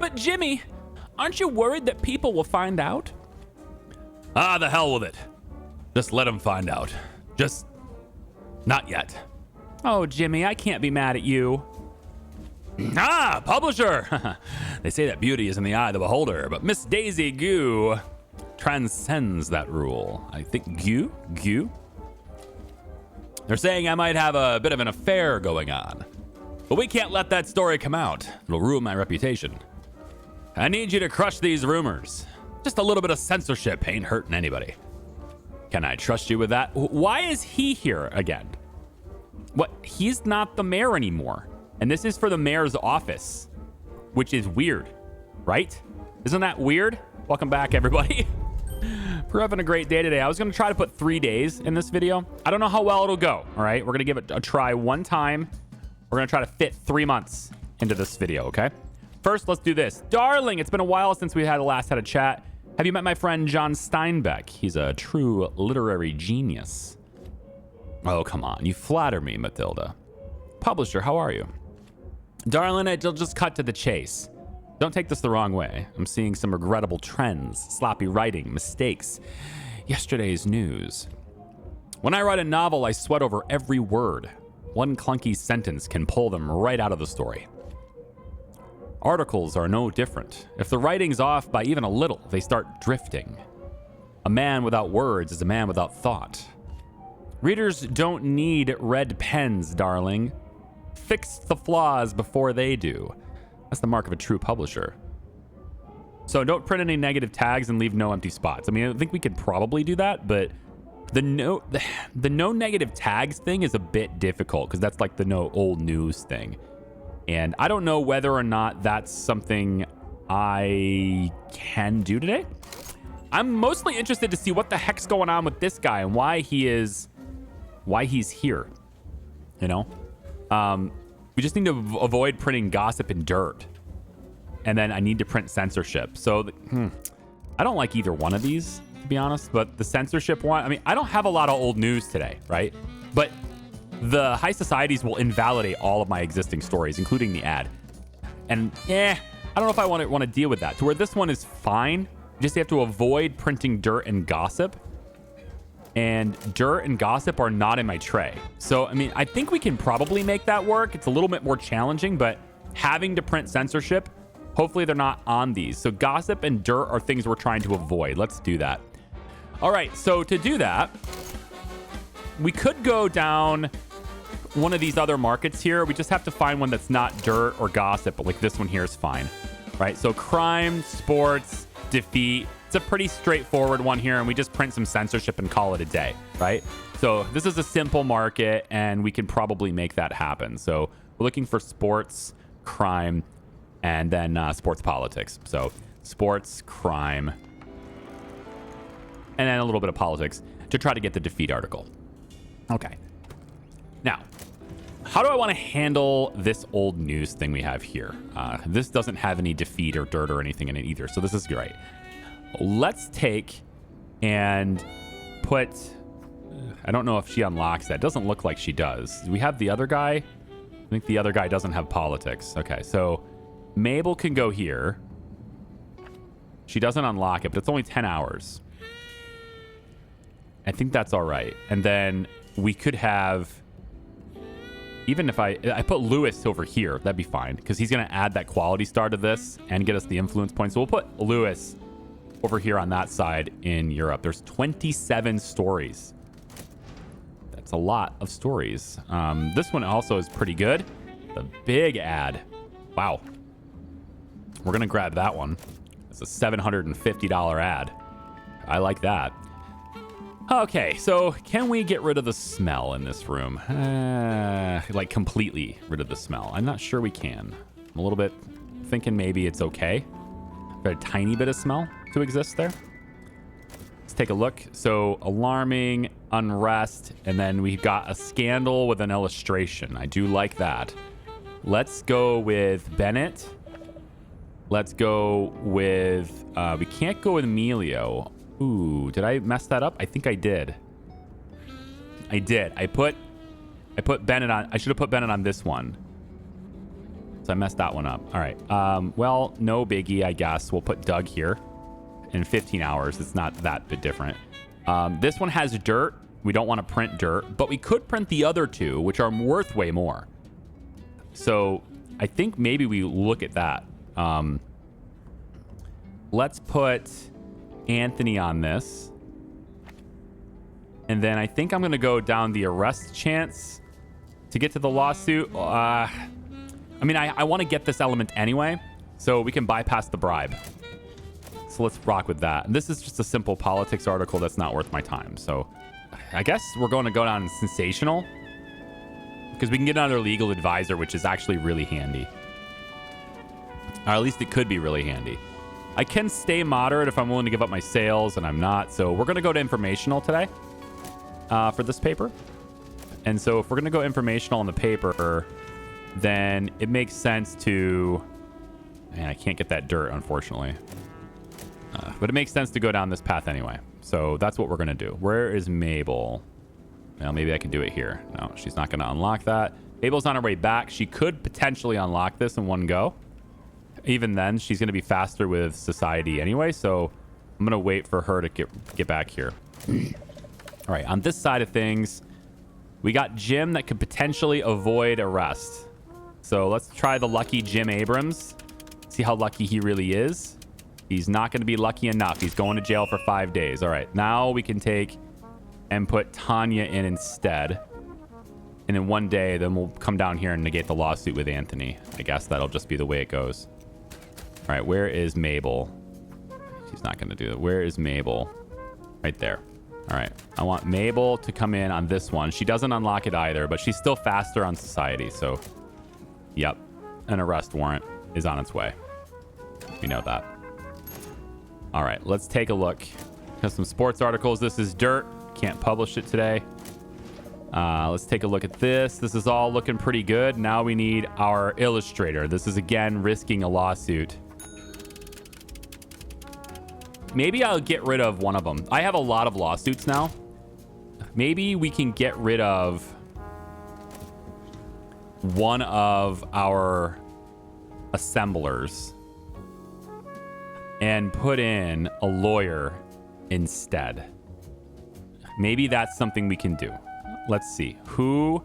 But Jimmy, aren't you worried that people will find out? Ah, the hell with it. Just let them find out. Just not yet. Oh, Jimmy, I can't be mad at you. Ah, publisher! They say that beauty is in the eye of the beholder, but Miss Daisy Goo transcends that rule. I think Goo? They're saying I might have a bit of an affair going on. But we can't let that story come out. It'll ruin my reputation. I need you to crush these rumors. Just a little bit of censorship ain't hurting anybody. Can I trust you with that? Why is he here again? What? He's not the mayor anymore. And this is for the mayor's office, which is weird, right? Isn't that weird? Welcome back, everybody. We're having a great day today. I was going to try to put 3 days in this video. I don't know how well it'll go, all right? We're going to give it a try one time. We're going to try to fit 3 months into this video, okay? First, let's do this. Darling, it's been a while since we had a chat. Have you met my friend John Steinbeck? He's a true literary genius. Oh, come on. You flatter me, Matilda. Publisher, how are you? Darling, I'll just cut to the chase. Don't take this the wrong way. I'm seeing some regrettable trends, sloppy writing, mistakes. Yesterday's news. When I write a novel, I sweat over every word. One clunky sentence can pull them right out of the story. Articles are no different. If the writing's off by even a little, they start drifting. A man without words is a man without thought. Readers don't need red pens, darling. Fix the flaws before they do. That's the mark of a true publisher. So don't print any negative tags and leave no empty spots. I mean, I think we could probably do that, but the no negative tags thing is a bit difficult because that's like the no old news thing. And I don't know whether or not that's something I can do today. I'm mostly interested to see what the heck's going on with this guy and why he's here. You know? We just need to avoid printing gossip and dirt. And then I need to print censorship. So I don't like either one of these, to be honest. But the censorship one, I mean, I don't have a lot of old news today, right? But the high societies will invalidate all of my existing stories, including the ad. And I don't know if I want to deal with that. To where this one is fine. You just have to avoid printing dirt and gossip. And dirt and gossip are not in my tray. So, I mean, I think we can probably make that work. It's a little bit more challenging, but having to print censorship, hopefully they're not on these. So gossip and dirt are things we're trying to avoid. Let's do that. All right, so to do that, we could go down one of these other markets here. We just have to find one that's not dirt or gossip, but like this one here is fine, right? So crime, sports, defeat. It's a pretty straightforward one here, and we just print some censorship and call it a day, right? So this is a simple market, and we can probably make that happen. So we're looking for sports, crime, and then sports politics. So sports, crime, and then a little bit of politics to try to get the defeat article. Okay. Now, how do I want to handle this old news thing we have here? This doesn't have any defeat or dirt or anything in it either, so this is great. Let's take and put... I don't know if she unlocks that. It doesn't look like she does. Do we have the other guy? I think the other guy doesn't have politics. Okay, so Mabel can go here. She doesn't unlock it, but it's only 10 hours. I think that's all right. And then we could have... Even if I put Lewis over here, that'd be fine. Because he's going to add that quality star to this and get us the influence points. So we'll put Lewis over here on that side in Europe. There's 27 stories. That's a lot of stories. This one also is pretty good. The big ad. Wow. We're going to grab that one. It's a $750 ad. I like that. Okay, so can we get rid of the smell in this room? Like completely rid of the smell. I'm not sure we can. I'm a little bit thinking maybe it's okay for a tiny bit of smell to exist there. Let's take a look. So alarming, unrest, and then we've got a scandal with an illustration. I do like that. Let's go with Bennett. Let's go with, we can't go with Emilio. Ooh, did I mess that up? I think I did. I did. I put Bennett on. I should have put Bennett on this one. So I messed that one up. All right. Well, no biggie, I guess. We'll put Doug here. In 15 hours. It's not that bit different. This one has dirt. We don't want to print dirt, but we could print the other two, which are worth way more. So I think maybe we look at that. Let's put Anthony on this. And then I think I'm going to go down the arrest chance to get to the lawsuit. I mean, I want to get this element anyway, so we can bypass the bribe. So let's rock with that. And this is just a simple politics article that's not worth my time. So I guess we're going to go down sensational because we can get another legal advisor, which is actually really handy. Or at least it could be really handy. I can stay moderate if I'm willing to give up my sales, and I'm not. So we're going to go to informational today for this paper. And so if we're going to go informational on the paper, then it makes sense to... Man, I can't get that dirt, unfortunately. But it makes sense to go down this path anyway. So that's what we're going to do. Where is Mabel? Well, maybe I can do it here. No, she's not going to unlock that. Mabel's on her way back. She could potentially unlock this in one go. Even then, she's going to be faster with society anyway. So I'm going to wait for her to get back here. All right, on this side of things, we got Jim that could potentially avoid arrest. So let's try the lucky Jim Abrams. See how lucky he really is. He's not going to be lucky enough. He's going to jail for 5 days. All right, now we can take and put Tanya in instead. And in 1 day, then we'll come down here and negate the lawsuit with Anthony. I guess that'll just be the way it goes. All right, where is Mabel? She's not going to do it. Where is Mabel? Right there. All right, I want Mabel to come in on this one. She doesn't unlock it either, but she's still faster on society. So, yep, an arrest warrant is on its way. We know that. All right, let's take a look. Got some sports articles. This is dirt. Can't publish it today. Let's take a look at this. This is all looking pretty good. Now we need our illustrator. This is, again, risking a lawsuit. Maybe I'll get rid of one of them. I have a lot of lawsuits now. Maybe we can get rid of one of our assemblers and put in a lawyer instead. Maybe that's something we can do. Let's see. Who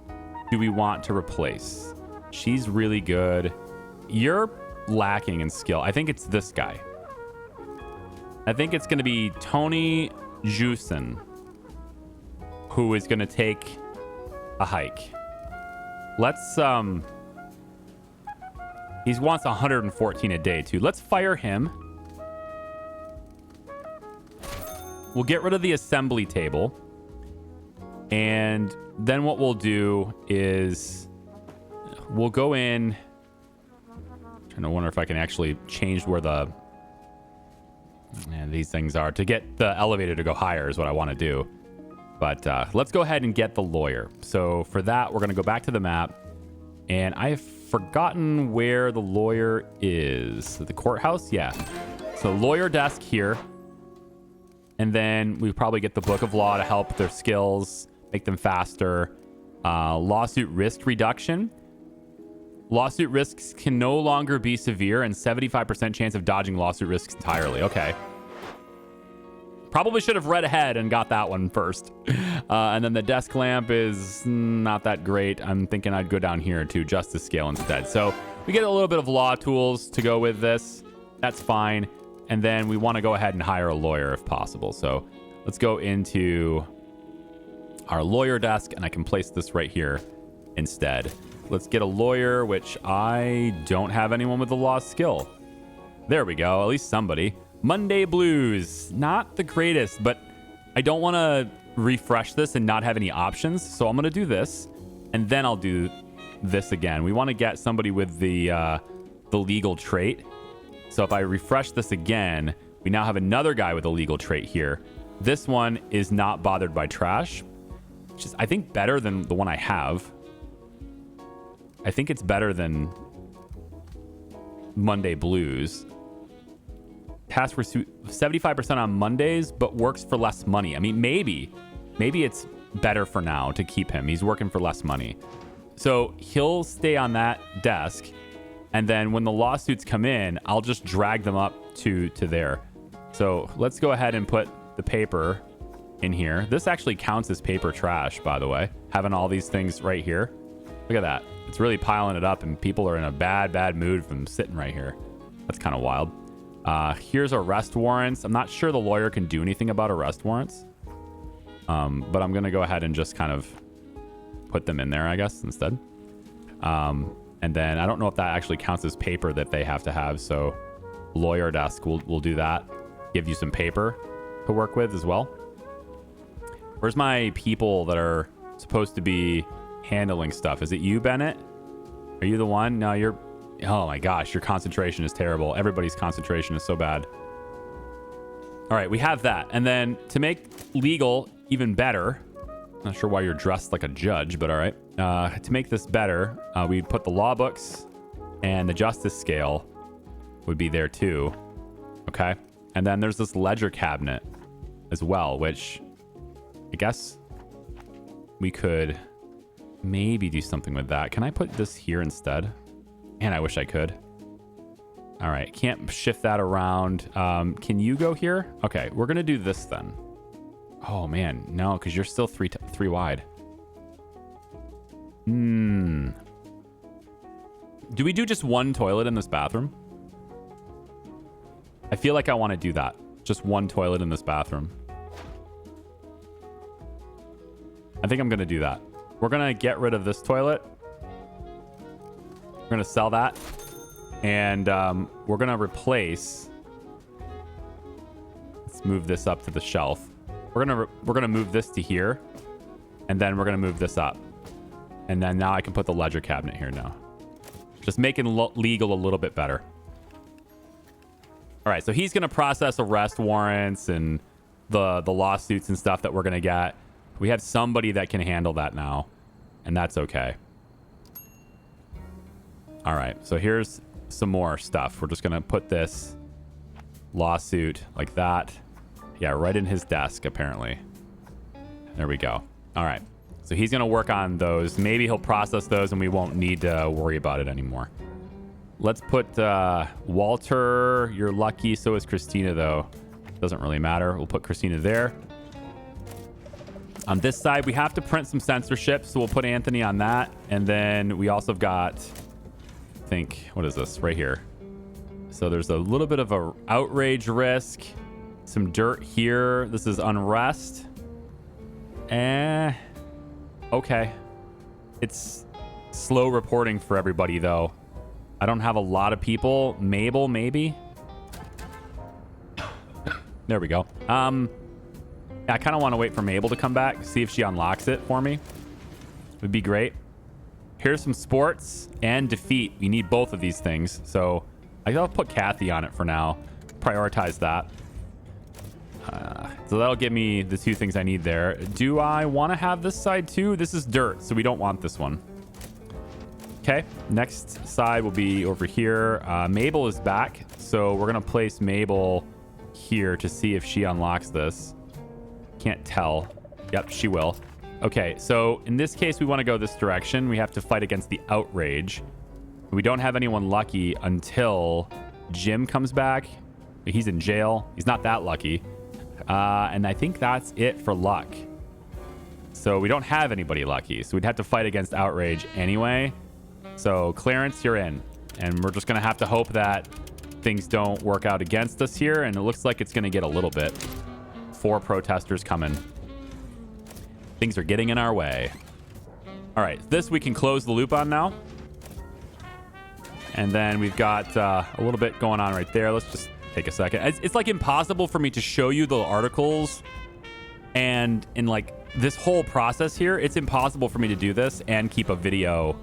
do we want to replace? She's really good. You're lacking in skill. I think it's this guy. I think it's going to be Tony Jusen, who is going to take a hike. Let's, he wants 114 a day too. Let's fire him. We'll get rid of the assembly table. And then what we'll do is we'll go in. I'm trying to wonder if I can actually change where these things are. To get the elevator to go higher is what I want to do. But let's go ahead and get the lawyer. So for that, we're going to go back to the map. And I've forgotten where the lawyer is. The courthouse? Yeah. So lawyer desk here. And then we probably get the book of law to help their skills, make them faster. Lawsuit risk reduction. Lawsuit risks can no longer be severe and 75% chance of dodging lawsuit risks entirely. Okay. Probably should have read ahead and got that one first. And then the desk lamp is not that great. I'm thinking I'd go down here to justice scale instead. So we get a little bit of law tools to go with this. That's fine. And then we want to go ahead and hire a lawyer if possible. So let's go into our lawyer desk, and I can place this right here instead. Let's get a lawyer, which I don't have anyone with the law skill. There we go. At least somebody. Monday Blues. Not the greatest, but I don't want to refresh this and not have any options. So I'm going to do this, and then I'll do this again. We want to get somebody with the legal trait. So if I refresh this again, we now have another guy with a legal trait here. This one is not bothered by trash, which is, I think, better than the one I have. I think it's better than Monday Blues. Task pursuit 75% on Mondays, but works for less money. I mean, maybe it's better for now to keep him. He's working for less money. So he'll stay on that desk. And then when the lawsuits come in, I'll just drag them up to there. So let's go ahead and put the paper in here. This actually counts as paper trash, by the way, having all these things right here. Look at that. It's really piling it up, and people are in a bad mood from sitting right here. That's kind of wild. Here's arrest warrants. I'm not sure the lawyer can do anything about arrest warrants. But I'm going to go ahead and just kind of put them in there, I guess, instead. And then I don't know if that actually counts as paper that they have to have. So lawyer desk will do that. Give you some paper to work with as well. Where's my people that are supposed to be handling stuff? Is it you, Bennett? Are you the one? No, you're... Oh my gosh, your concentration is terrible. Everybody's concentration is so bad. All right, we have that. And then to make legal even better, not sure why you're dressed like a judge, but all right. To make this better, we put the law books and the justice scale would be there too. Okay. And then there's this ledger cabinet as well, which I guess we could maybe do something with that. Can I put this here instead? Man, I wish I could. All right. Can't shift that around. Can you go here? Okay. We're going to do this then. Oh man, no, because you're still three wide. Do we do just one toilet in this bathroom? I feel like I want to do that. Just one toilet in this bathroom. I think I'm going to do that. We're going to get rid of this toilet. We're going to sell that. And we're going to replace... Let's move this up to the shelf. We're gonna move this to here, and then we're gonna move this up, and then now I can put the ledger cabinet here now. Just making legal a little bit better. All right, so he's gonna process arrest warrants and the lawsuits and stuff that we're gonna get. We have somebody that can handle that now, and that's okay. All right, so here's some more stuff. We're just gonna put this lawsuit like that. Yeah, right in his desk, apparently. There we go. All right. So he's going to work on those. Maybe he'll process those and we won't need to worry about it anymore. Let's put Walter. You're lucky. So is Christina, though. Doesn't really matter. We'll put Christina there. On this side, we have to print some censorship. So we'll put Anthony on that. And then we also got, I think, what is this? Right here. So there's a little bit of a outrage risk. Some dirt here. This is unrest. Okay. It's slow reporting for everybody, though. I don't have a lot of people. Mabel, maybe? There we go. I kind of want to wait for Mabel to come back, see if she unlocks it for me. Would be great. Here's some sports and defeat. We need both of these things. So I'll put Kathy on it for now. Prioritize that. So that'll give me the two things I need there. Do I want to have this side too? This is dirt, so we don't want this one. Okay, next side will be over here. Mabel is back, so we're going to place Mabel here to see if she unlocks this. Can't tell. Yep, she will. Okay, so in this case, we want to go this direction. We have to fight against the outrage. We don't have anyone lucky until Jim comes back. He's in jail. He's not that lucky. And I think that's it for luck. So we don't have anybody lucky. So we'd have to fight against outrage anyway. So Clarence, you're in. And we're just going to have to hope that things don't work out against us here. And it looks like it's going to get a little bit. 4 protesters coming. Things are getting in our way. All right. This we can close the loop on now. And then we've got a little bit going on right there. Let's just take a second. It's like impossible for me to show you the articles and in like this whole process here. It's impossible for me to do this and keep a video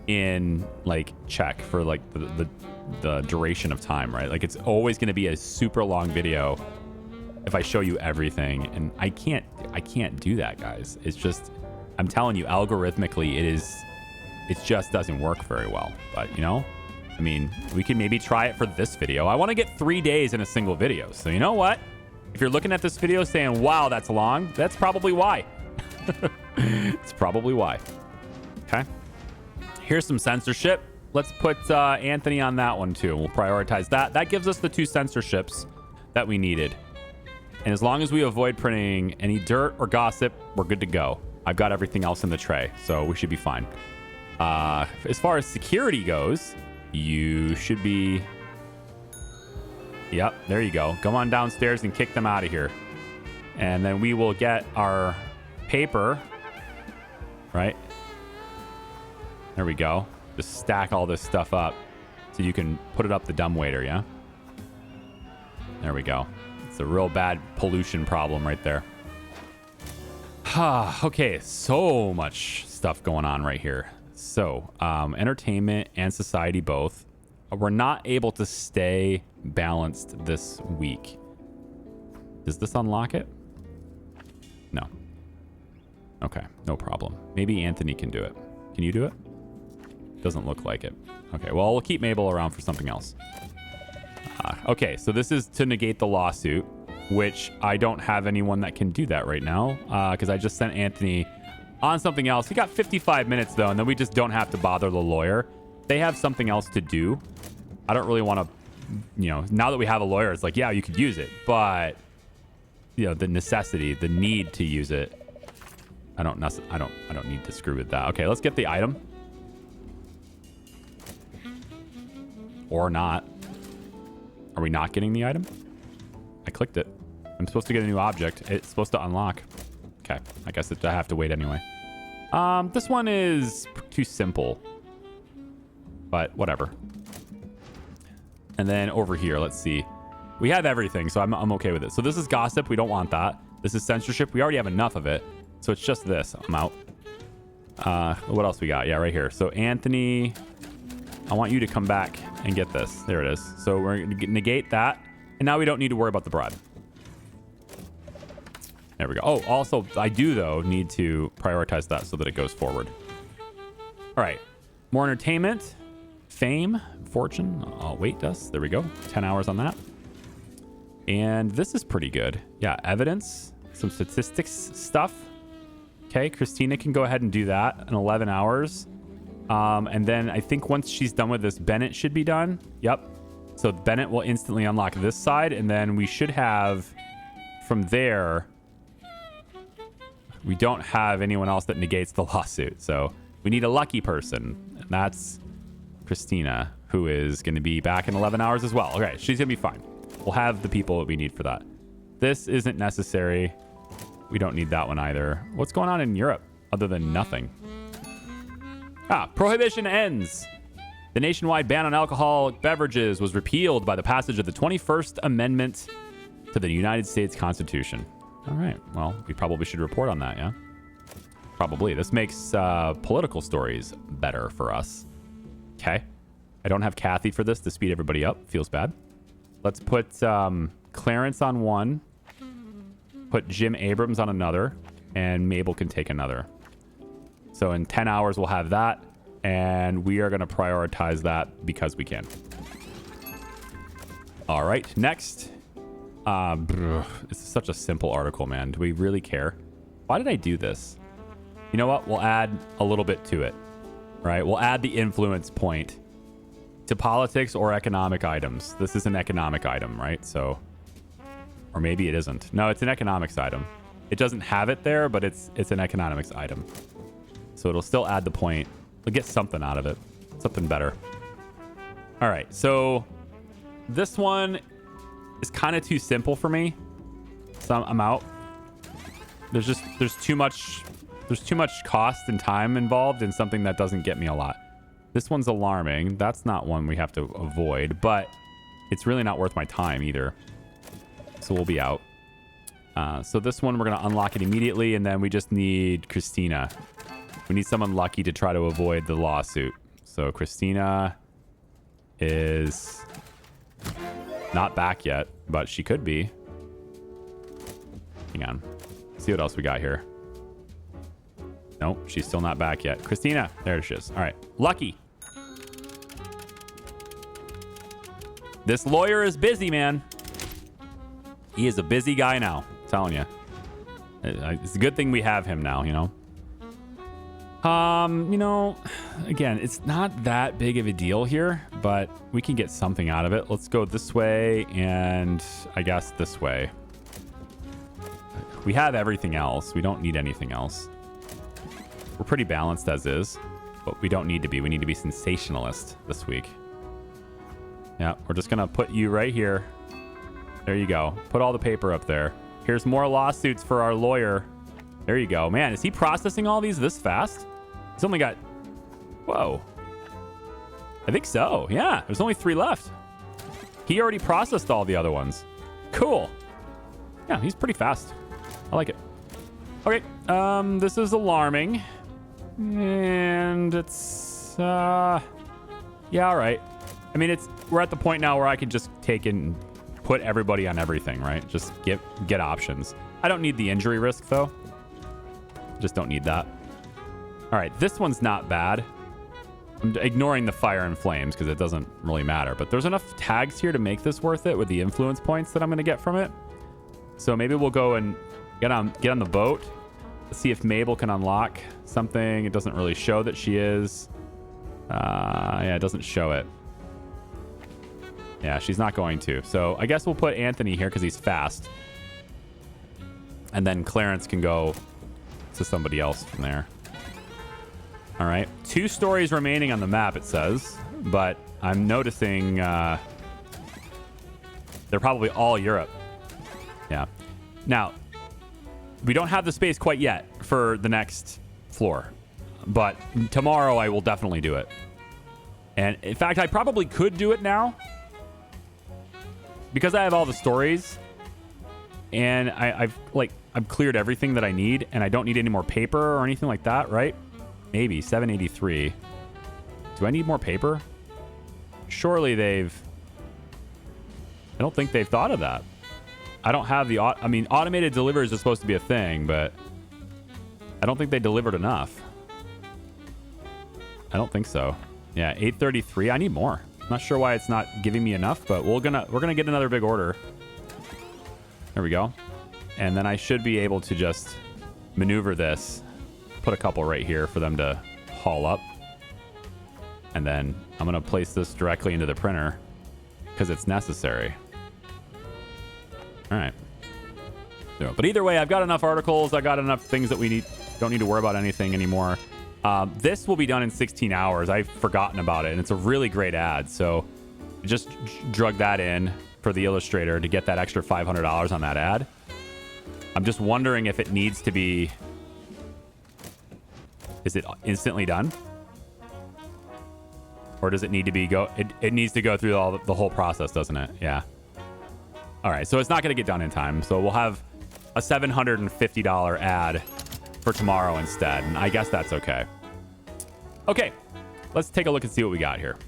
in like check for like the duration of time, right? Like it's always going to be a super long video if I show you everything, and I can't do that, guys. It's just, I'm telling you, algorithmically it just doesn't work very well. But you know, I mean, we can maybe try it for this video. I want to get 3 days in a single video. So you know what? If you're looking at this video saying, wow, that's long, that's probably why. It's probably why. Okay. Here's some censorship. let's put Anthony on that one too. We'll prioritize that. That gives us the 2 censorships that we needed. And as long as we avoid printing any dirt or gossip, we're good to go. I've got everything else in the tray, so we should be fine. As far as security goes, you should be... Yep, there you go. Come on downstairs and kick them out of here. And then we will get our paper, right? There we go. Just stack all this stuff up so you can put it up the dumbwaiter, yeah? There we go. It's a real bad pollution problem right there. Okay, so much stuff going on right here. So, entertainment and society both. We're not able to stay balanced this week. Does this unlock it? No. Okay, no problem. Maybe Anthony can do it. Can you do it? Doesn't look like it. Okay, well, we'll keep Mabel around for something else. Okay, so this is to negate the lawsuit, which I don't have anyone that can do that right now because I just sent Anthony on something else. He got 55 minutes, though, and then we just don't have to bother the lawyer. They have something else to do. I don't really want to, you know, now that we have a lawyer, it's like, yeah, you could use it. But, you know, the necessity, the need to use it, I don't need to screw with that. Okay, let's get the item. Or not. Are we not getting the item? I clicked it. I'm supposed to get a new object. It's supposed to unlock. Okay, I guess I have to wait anyway. This one is too simple. But whatever. And then over here, let's see. We have everything, so I'm okay with it. So this is gossip. We don't want that. This is censorship. We already have enough of it. So it's just this. I'm out. What else we got? Yeah, right here. So Anthony, I want you to come back and get this. There it is. So we're going to negate that. And now we don't need to worry about the broad. There we go. Oh, also, I do, though, need to prioritize that so that it goes forward. All right. More entertainment. Fame. Fortune. I'll wait us. There we go. 10 hours on that. And this is pretty good. Yeah, evidence. Some statistics stuff. Okay, Christina can go ahead and do that in 11 hours. And then I think once she's done with this, Bennett should be done. Yep. So Bennett will instantly unlock this side. And then we should have from there... We don't have anyone else that negates the lawsuit. So we need a lucky person. And that's Christina, who is going to be back in 11 hours as well. Okay, she's going to be fine. We'll have the people that we need for that. This isn't necessary. We don't need that one either. What's going on in Europe other than nothing? Prohibition ends. The nationwide ban on alcoholic beverages was repealed by the passage of the 21st Amendment to the United States Constitution. All right. Well, we probably should report on that, yeah? Probably. This makes political stories better for us. Okay. I don't have Kathy for this to speed everybody up. Feels bad. Let's put Clarence on one. Put Jim Abrams on another. And Mabel can take another. So in 10 hours, we'll have that. And we are going to prioritize that because we can. All right. Next. This is such a simple article, man. Do we really care? Why did I do this? You know what? We'll add a little bit to it, right? We'll add the influence point to politics or economic items. This is an economic item, right? So, or maybe it isn't. No, it's an economics item. It doesn't have it there, but it's an economics item. So it'll still add the point. We'll get something out of it. Something better. All right. So this one is kind of too simple for me. So I'm out. There's too much cost and time involved in something that doesn't get me a lot. This one's alarming. That's not one we have to avoid, but it's really not worth my time either. So we'll be out. So this one, we're going to unlock it immediately, and then we just need Christina. We need someone lucky to try to avoid the lawsuit. So Christina is not back yet, but she could be. Hang on. See what else we got here. Nope, she's still not back yet. Christina, there she is. All right, lucky. This lawyer is busy, man. He is a busy guy now. I'm telling you. It's a good thing we have him now, you know. You know, again, it's not that big of a deal here, but we can get something out of it. Let's go this way and I guess this way. We have everything else. We don't need anything else. We're pretty balanced as is, but we don't need to be. We need to be sensationalist this week. Yeah, we're just going to put you right here. There you go. Put all the paper up there. Here's more lawsuits for our lawyer. There you go. Man, is he processing all these this fast? He's only got... Whoa. I think so. Yeah, there's only 3 left. He already processed all the other ones. Cool. Yeah, he's pretty fast. I like it. Okay, this is alarming. And it's... yeah, all right. I mean, we're at the point now where I could just take and put everybody on everything, right? Just get options. I don't need the injury risk, though. Just don't need that. All right, this one's not bad. I'm ignoring the fire and flames because it doesn't really matter. But there's enough tags here to make this worth it with the influence points that I'm going to get from it. So maybe we'll go and get on the boat. Let's see if Mabel can unlock something. It doesn't really show that she is. Yeah, it doesn't show it. Yeah, she's not going to. So I guess we'll put Anthony here because he's fast. And then Clarence can go to somebody else from there. All right. 2 stories remaining on the map, it says. But I'm noticing they're probably all Europe. Yeah. Now, we don't have the space quite yet for the next floor. But tomorrow I will definitely do it. And in fact, I probably could do it now. Because I have all the stories. And I've cleared everything that I need. And I don't need any more paper or anything like that, right? Maybe. 783. Do I need more paper? Surely I don't think they've thought of that. I don't have the... I mean, automated deliveries is supposed to be a thing, but... I don't think they delivered enough. I don't think so. Yeah, 833. I need more. I'm not sure why it's not giving me enough, but we're gonna get another big order. There we go. And then I should be able to just maneuver this. Put a couple right here for them to haul up. And then I'm going to place this directly into the printer because it's necessary. All right. So, but either way, I've got enough articles. I got enough things that we don't need to worry about anything anymore. This will be done in 16 hours. I've forgotten about it, and it's a really great ad. So just drug that in for the illustrator to get that extra $500 on that ad. I'm just wondering if it needs to be... Is it instantly done? Or does it need to be it needs to go through the whole process, doesn't it? Yeah. All right, so it's not going to get done in time. So we'll have a $750 ad for tomorrow instead. And I guess that's okay. Okay, let's take a look and see what we got here.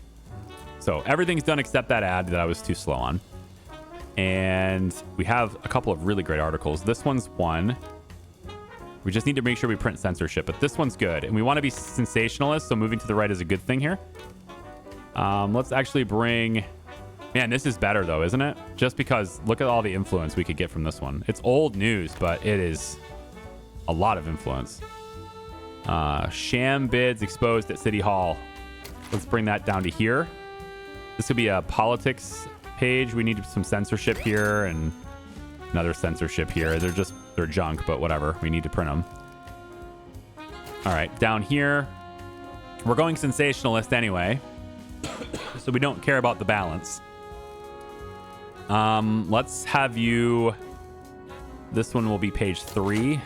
So everything's done except that ad that I was too slow on. And we have a couple of really great articles. This one's one. We just need to make sure we print censorship, but this one's good. And we want to be sensationalist, so moving to the right is a good thing here. Let's actually bring... Man, this is better, though, isn't it? Just because look at all the influence we could get from this one. It's old news, but it is a lot of influence. Sham bids exposed at City Hall. Let's bring that down to here. This could be a politics page. We need some censorship here and another censorship here. They're junk, but whatever. We need to print them. All right, down here, we're going sensationalist anyway, so we don't care about the balance. Let's have you... This one will be page 3.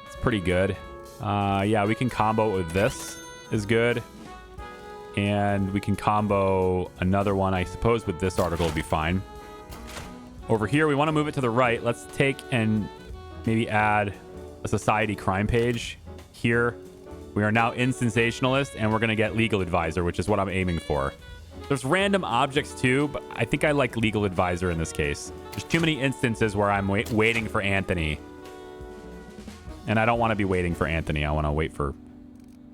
It's pretty good. Yeah, we can combo it with this is good. And we can combo another one, I suppose, with this article would be fine. Over here, we want to move it to the right. Let's take and maybe add a society crime page here. We are now in sensationalist, and we're going to get legal advisor, which is what I'm aiming for. There's random objects too, but I think I like legal advisor in this case. There's too many instances where I'm waiting for Anthony. And I don't want to be waiting for Anthony. I want to wait for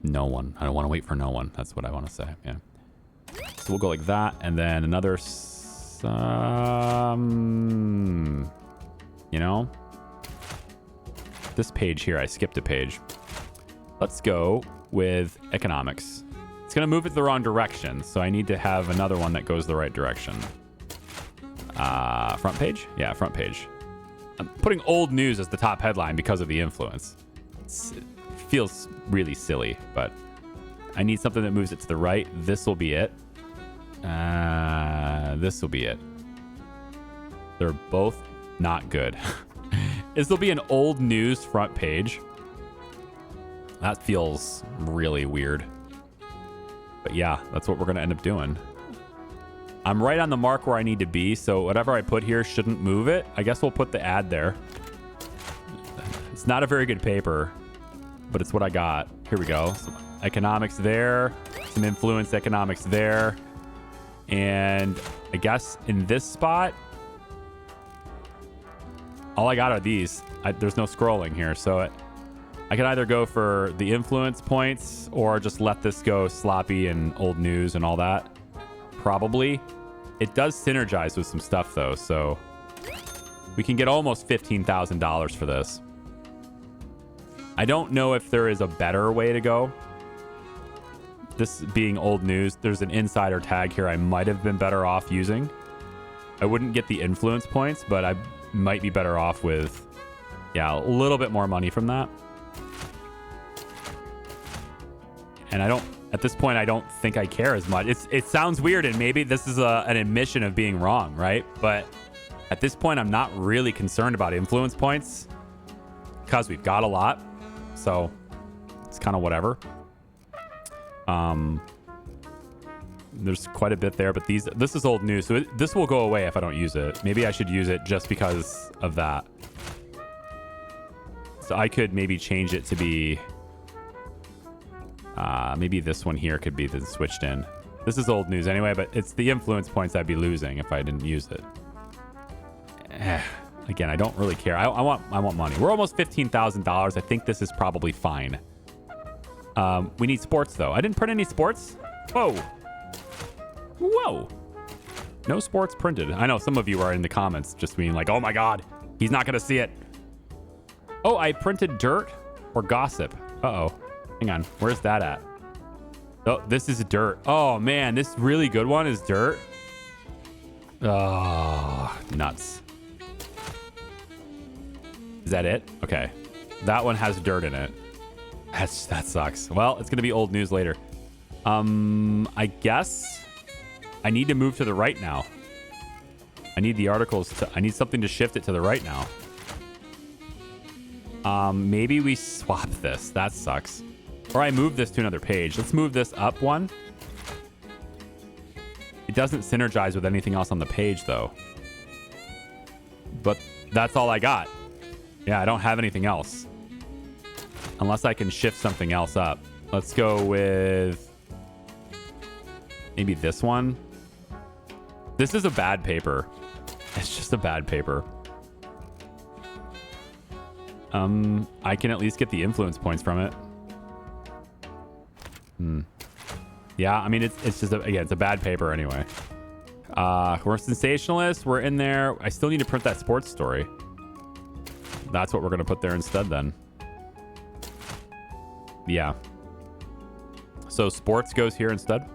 no one. I don't want to wait for no one. That's what I want to say. Yeah. So we'll go like that, and then another... you know, this page here, I skipped a page. Let's go with economics. It's going to move it the wrong direction, so I need to have another one that goes the right direction. Front page? Yeah, front page. I'm putting old news as the top headline because of the influence. It feels really silly, but I need something that moves it to the right. This will be it. This will be it. They're both not good. This will be an old news front page. That feels really weird. But yeah, that's what we're going to end up doing. I'm right on the mark where I need to be, so whatever I put here shouldn't move it. I guess we'll put the ad there. It's not a very good paper, but it's what I got. Here we go. Some economics there, some influence economics there. And I guess in this spot, all I got are these. There's no scrolling here, so I can either go for the influence points or just let this go sloppy and old news and all that. Probably. It does synergize with some stuff, though, so we can get almost $15,000 for this. I don't know if there is a better way to go. This being old news, there's an insider tag here I might have been better off using. I wouldn't get the influence points, but I might be better off with, yeah, a little bit more money from that. And at this point, I don't think I care as much. It sounds weird, and maybe this is an admission of being wrong, right? But at this point, I'm not really concerned about influence points because we've got a lot. So it's kind of whatever. There's quite a bit there, but this is old news, so this will go away if I don't use it. Maybe I should use it just because of that. So I could maybe change it to be... maybe this one here could be then switched in. This is old news anyway, but it's the influence points I'd be losing if I didn't use it. Again, I don't really care. I want money. We're almost $15,000. I think this is probably fine. We need sports, though. I didn't print any sports. Whoa. Whoa. No sports printed. I know some of you are in the comments just being like, oh my God, he's not going to see it. Oh, I printed dirt or gossip. Uh-oh. Hang on. Where's that at? Oh, this is dirt. Oh, man. This really good one is dirt. Oh, nuts. Is that it? Okay. That one has dirt in it. That sucks. Well, it's going to be old news later. I guess I need to move to the right now. I need the articles I need something to shift it to the right now. Maybe we swap this. That sucks. Or I move this to another page. Let's move this up one. It doesn't synergize with anything else on the page, though. But that's all I got. Yeah, I don't have anything else. Unless I can shift something else up. Let's go with... maybe this one. This is a bad paper. It's just a bad paper. I can at least get the influence points from it. Yeah, I mean, it's just, again, it's a bad paper anyway. We're sensationalists. We're in there. I still need to print that sports story. That's what we're going to put there instead then. Yeah. So sports goes here instead.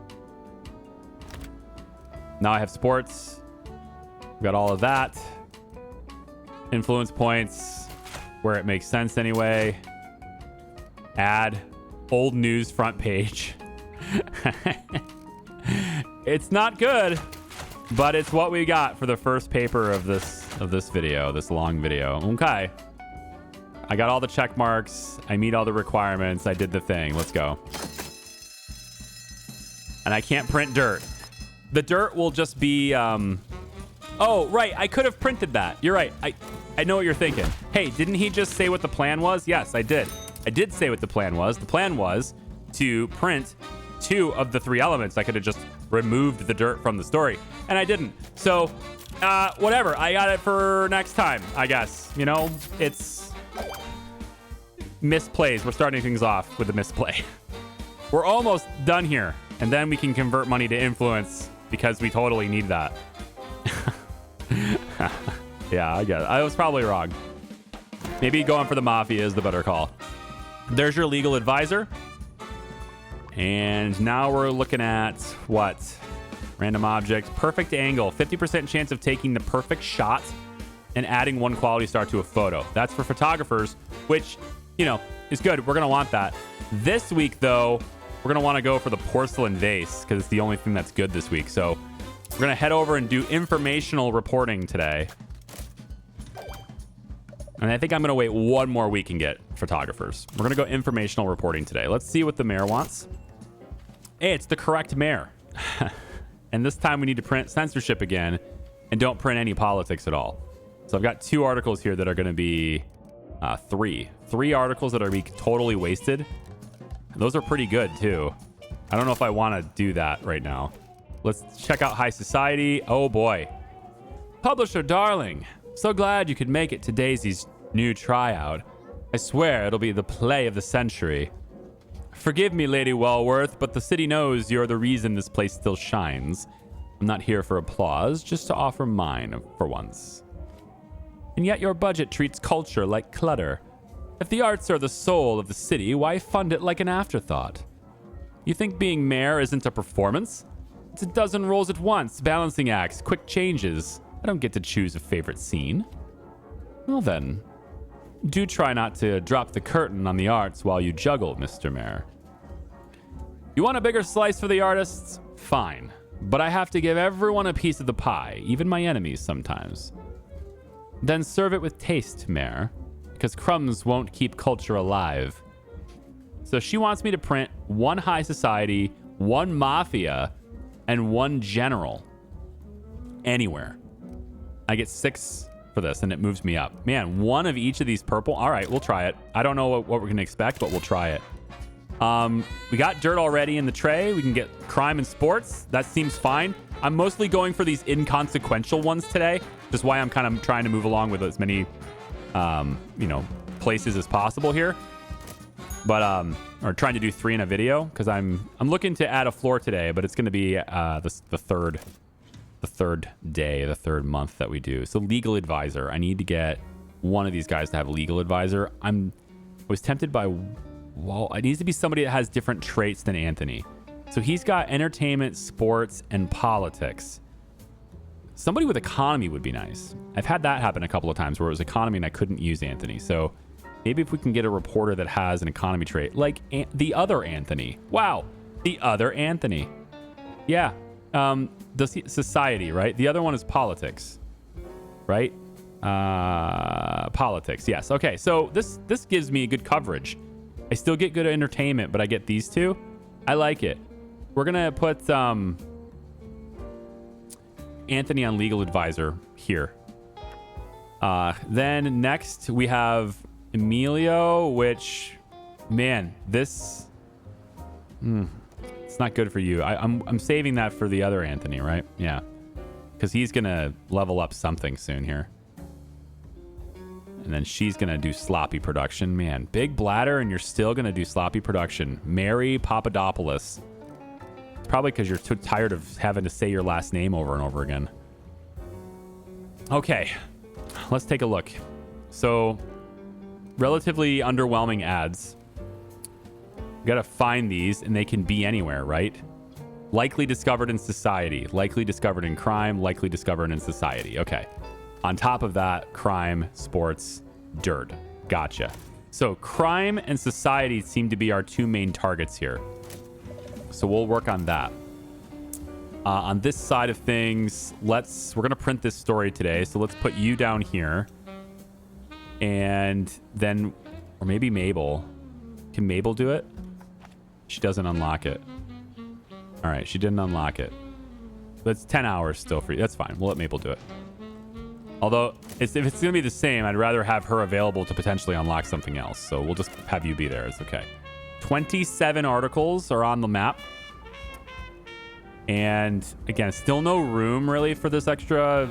Now I have sports. We've got all of that. Influence points where it makes sense anyway. Add old news front page. It's not good, but it's what we got for the first paper of this video, this long video. Okay. I got all the check marks. I meet all the requirements. I did the thing. Let's go. And I can't print dirt. The dirt will just be... Oh, right. I could have printed that. You're right. I know what you're thinking. Hey, didn't he just say what the plan was? Yes, I did. I did say what the plan was. The plan was to print 2 of the 3 elements. I could have just removed the dirt from the story, and I didn't. So, whatever. I got it for next time, I guess. You know, it's... misplays. We're starting things off with a misplay. We're almost done here, and then we can convert money to influence because we totally need that. Yeah, I get it. I was probably wrong. Maybe going for the mafia is the better call. There's your legal advisor. And now we're looking at what? Random object, perfect angle, 50% chance of taking the perfect shot and adding 1 quality star to a photo. That's for photographers, which, you know, is good. We're going to want that. This week, though, we're going to want to go for the porcelain vase because it's the only thing that's good this week. So we're going to head over and do informational reporting today. And I think I'm going to wait 1 more week and get photographers. We're going to go informational reporting today. Let's see what the mayor wants. Hey, it's the correct mayor. And this time we need to print censorship again and don't print any politics at all. So I've got 2 articles here that are going to be 3 articles that are going to be totally wasted. And those are pretty good too. I don't know if I want to do that right now. Let's check out High Society. Oh boy. Publisher darling, so glad you could make it to Daisy's new tryout. I swear it'll be the play of the century. Forgive me, Lady Walworth, but the city knows you're the reason this place still shines. I'm not here for applause, just to offer mine for once. And yet your budget treats culture like clutter. If the arts are the soul of the city, why fund it like an afterthought? You think being mayor isn't a performance? It's a dozen roles at once, balancing acts, quick changes. I don't get to choose a favorite scene. Well then, do try not to drop the curtain on the arts while you juggle, Mr. Mayor. You want a bigger slice for the artists? Fine. But I have to give everyone a piece of the pie, even my enemies sometimes. Then serve it with taste, Mayor, because crumbs won't keep culture alive. So she wants me to print 1 high society, 1 mafia, and 1 general. Anywhere. I get 6 for this, and it moves me up. Man, 1 of each of these purple. All right, we'll try it. I don't know what we're going to expect, but we'll try it. We got dirt already in the tray. We can get crime and sports. That seems fine. I'm mostly going for these inconsequential ones today. Just why I'm kind of trying to move along with as many, places as possible here. But or trying to do 3 in a video because I'm looking to add a floor today, but it's going to be the third day, the 3rd month that we do. So legal advisor. I need to get one of these guys to have a legal advisor. I was tempted by it needs to be somebody that has different traits than Anthony. So he's got entertainment, sports, and politics. Somebody with economy would be nice. I've had that happen a couple of times where it was economy and I couldn't use Anthony. So maybe if we can get a reporter that has an economy trait, like the other Anthony. Wow, the other Anthony. Yeah, the society, right? The other one is politics, right? Politics, yes. Okay, so this gives me good coverage. I still get good entertainment, but I get these 2. I like it. We're gonna put Anthony on legal advisor here. Then next we have Emilio, which, man, this it's not good for you. I'm saving that for the other Anthony, right? Yeah, because he's gonna level up something soon here. And then she's going to do sloppy production. Man, big bladder, and you're still going to do sloppy production. Mary Papadopoulos. It's probably because you're too tired of having to say your last name over and over again. Okay, let's take a look. So, relatively underwhelming ads. You got to find these, and they can be anywhere, right? Likely discovered in society. Likely discovered in crime. Likely discovered in society. Okay. On top of that, crime, sports, dirt. Gotcha. So crime and society seem to be our 2 main targets here. So we'll work on that. On this side of things, we're going to print this story today. So let's put you down here. And then, or maybe Mabel. Can Mabel do it? She doesn't unlock it. All right, she didn't unlock it. That's 10 hours still for you. That's fine. We'll let Mabel do it. Although, if it's going to be the same, I'd rather have her available to potentially unlock something else. So we'll just have you be there. It's okay. 27 articles are on the map. And again, still no room really for this extra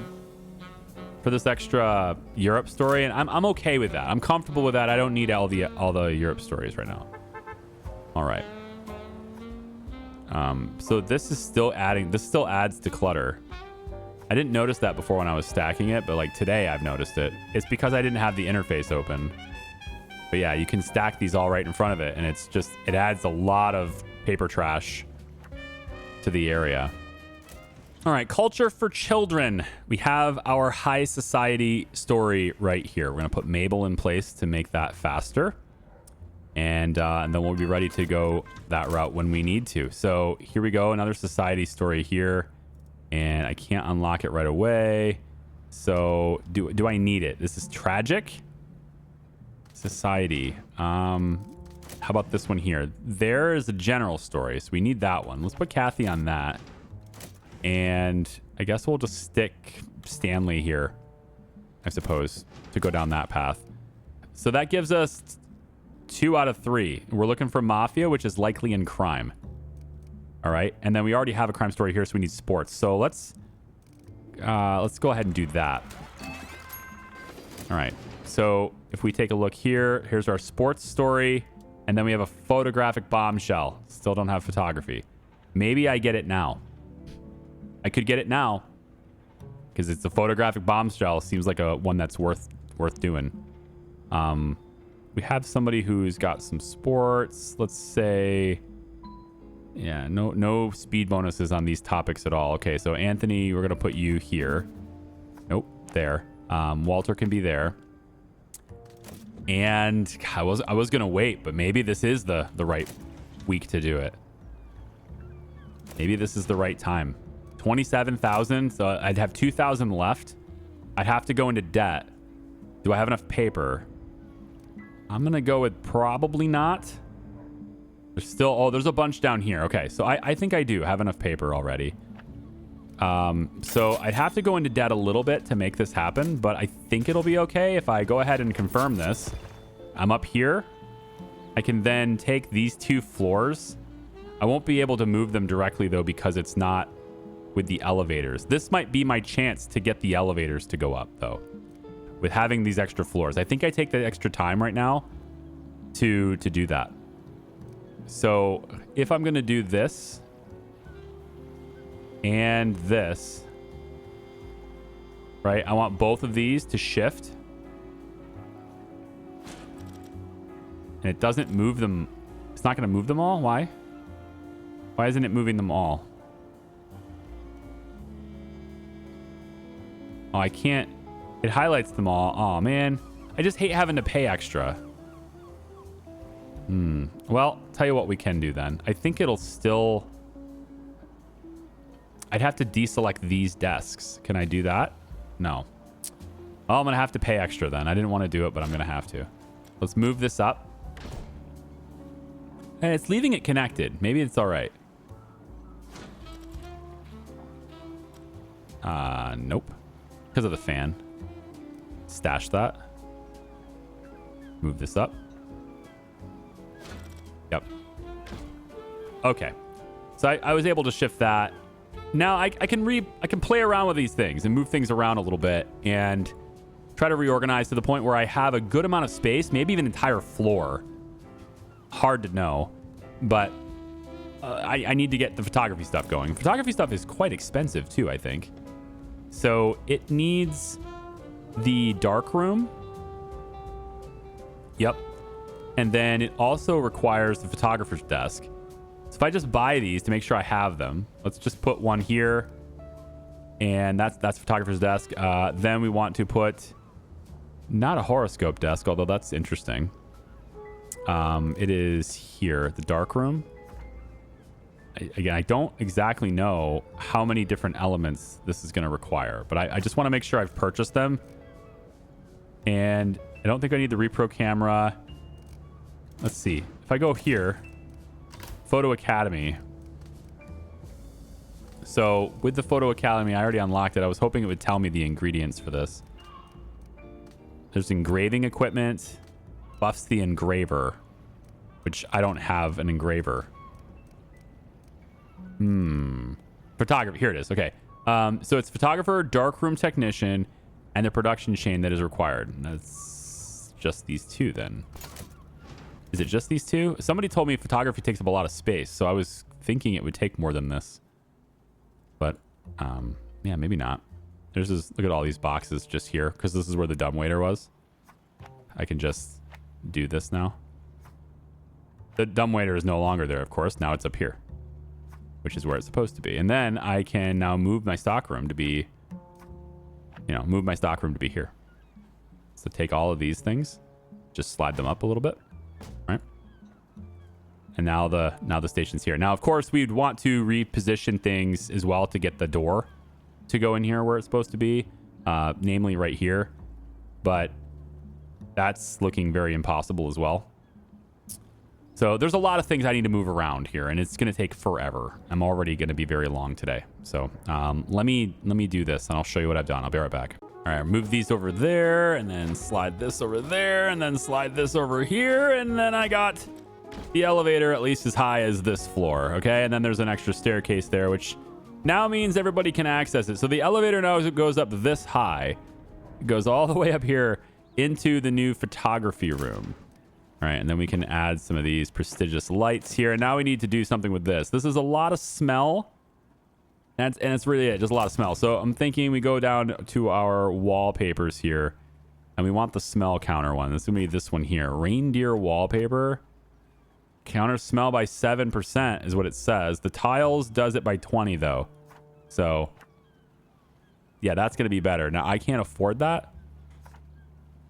Europe story. And I'm okay with that. I'm comfortable with that. I don't need all the Europe stories right now. All right. So this still adds to clutter. I didn't notice that before when I was stacking it, but like today I've noticed it. It's because I didn't have the interface open. But yeah, you can stack these all right in front of it, and it's just, it adds a lot of paper trash to the area. All right, culture for children. We have our high society story right here. We're going to put Mabel in place to make that faster. And then we'll be ready to go that route when we need to. So here we go. Another society story here. And I can't unlock it right away. So do I need it? This is tragic. Society. How about this one here? There is a general story. So we need that one. Let's put Kathy on that. And I guess we'll just stick Stanley here, I suppose, to go down that path. So that gives us 2 out of 3. We're looking for mafia, which is likely in crime. All right. And then we already have a crime story here, so we need sports. So let's go ahead and do that. All right. So if we take a look here, here's our sports story. And then we have a photographic bombshell. Still don't have photography. Maybe I get it now. I could get it now because it's a photographic bombshell. Seems like a one that's worth doing. We have somebody who's got some sports. Let's say, yeah, no speed bonuses on these topics at all. Okay, so Anthony, we're gonna put you here. Nope, there. Walter can be there. And I was gonna wait, but maybe this is the right week to do it. Maybe this is the right time. 27,000, so I'd have 2,000 left. I'd have to go into debt. Do I have enough paper? I'm gonna go with probably not. There's still, there's a bunch down here. Okay, so I think I do have enough paper already. So I'd have to go into debt a little bit to make this happen, but I think it'll be okay if I go ahead and confirm this. I'm up here. I can then take these 2 floors. I won't be able to move them directly though because it's not with the elevators. This might be my chance to get the elevators to go up though, with having these extra floors. I think I take the extra time right now to do that. So if I'm going to do this and this, right? I want both of these to shift. And it doesn't move them. It's not going to move them all. Why? Why isn't it moving them all? Oh, I can't. It highlights them all. Oh, man. I just hate having to pay extra. Well, tell you what we can do then. I think it'll still... I'd have to deselect these desks. Can I do that? No. Oh, I'm going to have to pay extra then. I didn't want to do it, but I'm going to have to. Let's move this up. And it's leaving it connected. Maybe it's all right. Nope. Because of the fan. Stash that. Move this up. Yep. Okay. So I was able to shift that. Now I can play around with these things and move things around a little bit and try to reorganize to the point where I have a good amount of space, maybe even an entire floor. Hard to know, but I need to get the photography stuff going. Photography stuff is quite expensive too, I think. So it needs the dark room. Yep. And then it also requires the photographer's desk. So if I just buy these to make sure I have them, let's just put one here. And that's photographer's desk. Then we want to put not a horoscope desk, although that's interesting. It is here, the dark room. Again, I don't exactly know how many different elements this is going to require, but I just want to make sure I've purchased them. And I don't think I need the repro camera. Let's see. If I go here, Photo Academy. So with the Photo Academy, I already unlocked it. I was hoping it would tell me the ingredients for this. There's engraving equipment, buffs the engraver, which I don't have an engraver. Photography. Here it is. Okay. So it's photographer, darkroom technician, and the production chain that is required. And that's just these 2 then. Is it just these 2? Somebody told me photography takes up a lot of space, so I was thinking it would take more than this. But, yeah, maybe not. Look at all these boxes just here, because this is where the dumbwaiter was. I can just do this now. The dumbwaiter is no longer there, of course. Now it's up here, which is where it's supposed to be. And then I can now move my stockroom to be, move my stockroom to be here. So take all of these things, just slide them up a little bit, right? And now the station's here. Now, of course, we'd want to reposition things as well to get the door to go in here where it's supposed to be, namely right here. But that's looking very impossible as well. So there's a lot of things I need to move around here, and it's going to take forever. I'm already going to be very long today. So let me do this, and I'll show you what I've done. I'll be right back. All right, move these over there, and then slide this over there, and then slide this over here, and then I got the elevator at least as high as this floor, okay? And then there's an extra staircase there, which now means everybody can access it. So the elevator now goes up this high. It goes all the way up here into the new photography room. All right, and then we can add some of these prestigious lights here. And now we need to do something with this. This is a lot of smell. And it's really it, just a lot of smell. So I'm thinking we go down to our wallpapers here. And we want the smell counter one. This is going to be this one here. Reindeer wallpaper. Counter smell by 7% is what it says. The tiles does it by 20 though. So yeah, that's going to be better. Now I can't afford that.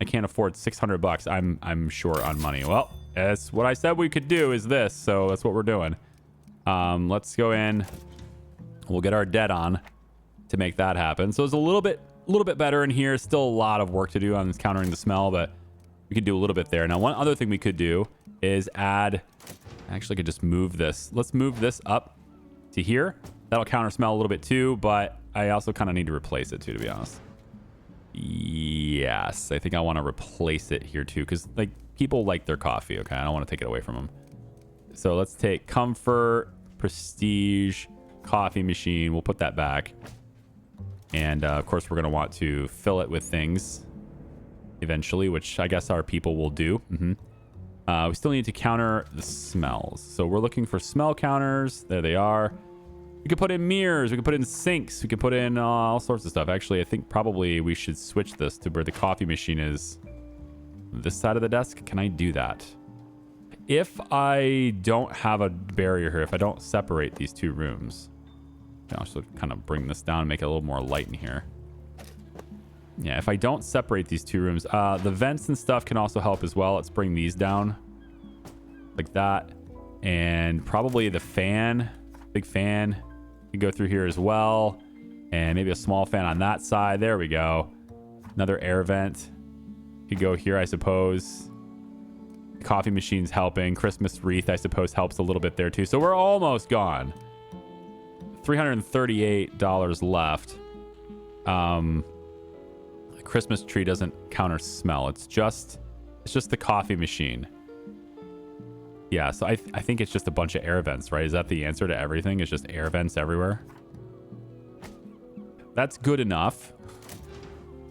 I can't afford $600. I'm short on money. Well, that's what I said we could do is this. So that's what we're doing. Let's go in. We'll get our debt on to make that happen. So it's a little bit better in here. Still a lot of work to do on countering the smell, but we could do a little bit there. Now, one other thing we could do is add, actually I could just move this. Let's move this up to here. That'll counter smell a little bit too, but I also kind of need to replace it too, to be honest. Yes, I think I want to replace it here too, because like people like their coffee. Okay, I don't want to take it away from them. So let's take comfort, prestige, coffee machine. We'll put that back, and of course we're going to want to fill it with things eventually, which I guess our people will do. We still need to counter the smells, so we're looking for smell counters. There they are. We could put in mirrors. We could put in sinks. We could put in all sorts of stuff. Actually, I think probably we should switch this to where the coffee machine is. This side of the desk. Can I do that? If I don't have a barrier here, if I don't separate these two rooms, I'll also kind of bring this down and make it a little more light in here. Yeah, if I don't separate these two rooms, the vents and stuff can also help as well. Let's bring these down like that. And probably the fan, big fan, could go through here as well. And maybe a small fan on that side. There we go. Another air vent could go here, I suppose. Coffee machine's helping. Christmas wreath, I suppose, helps a little bit there too. So we're almost gone. $338 left. The Christmas tree doesn't counter smell. It's just the coffee machine. Yeah, so I think it's just a bunch of air vents, right? Is that the answer to everything? It's just air vents everywhere? That's good enough.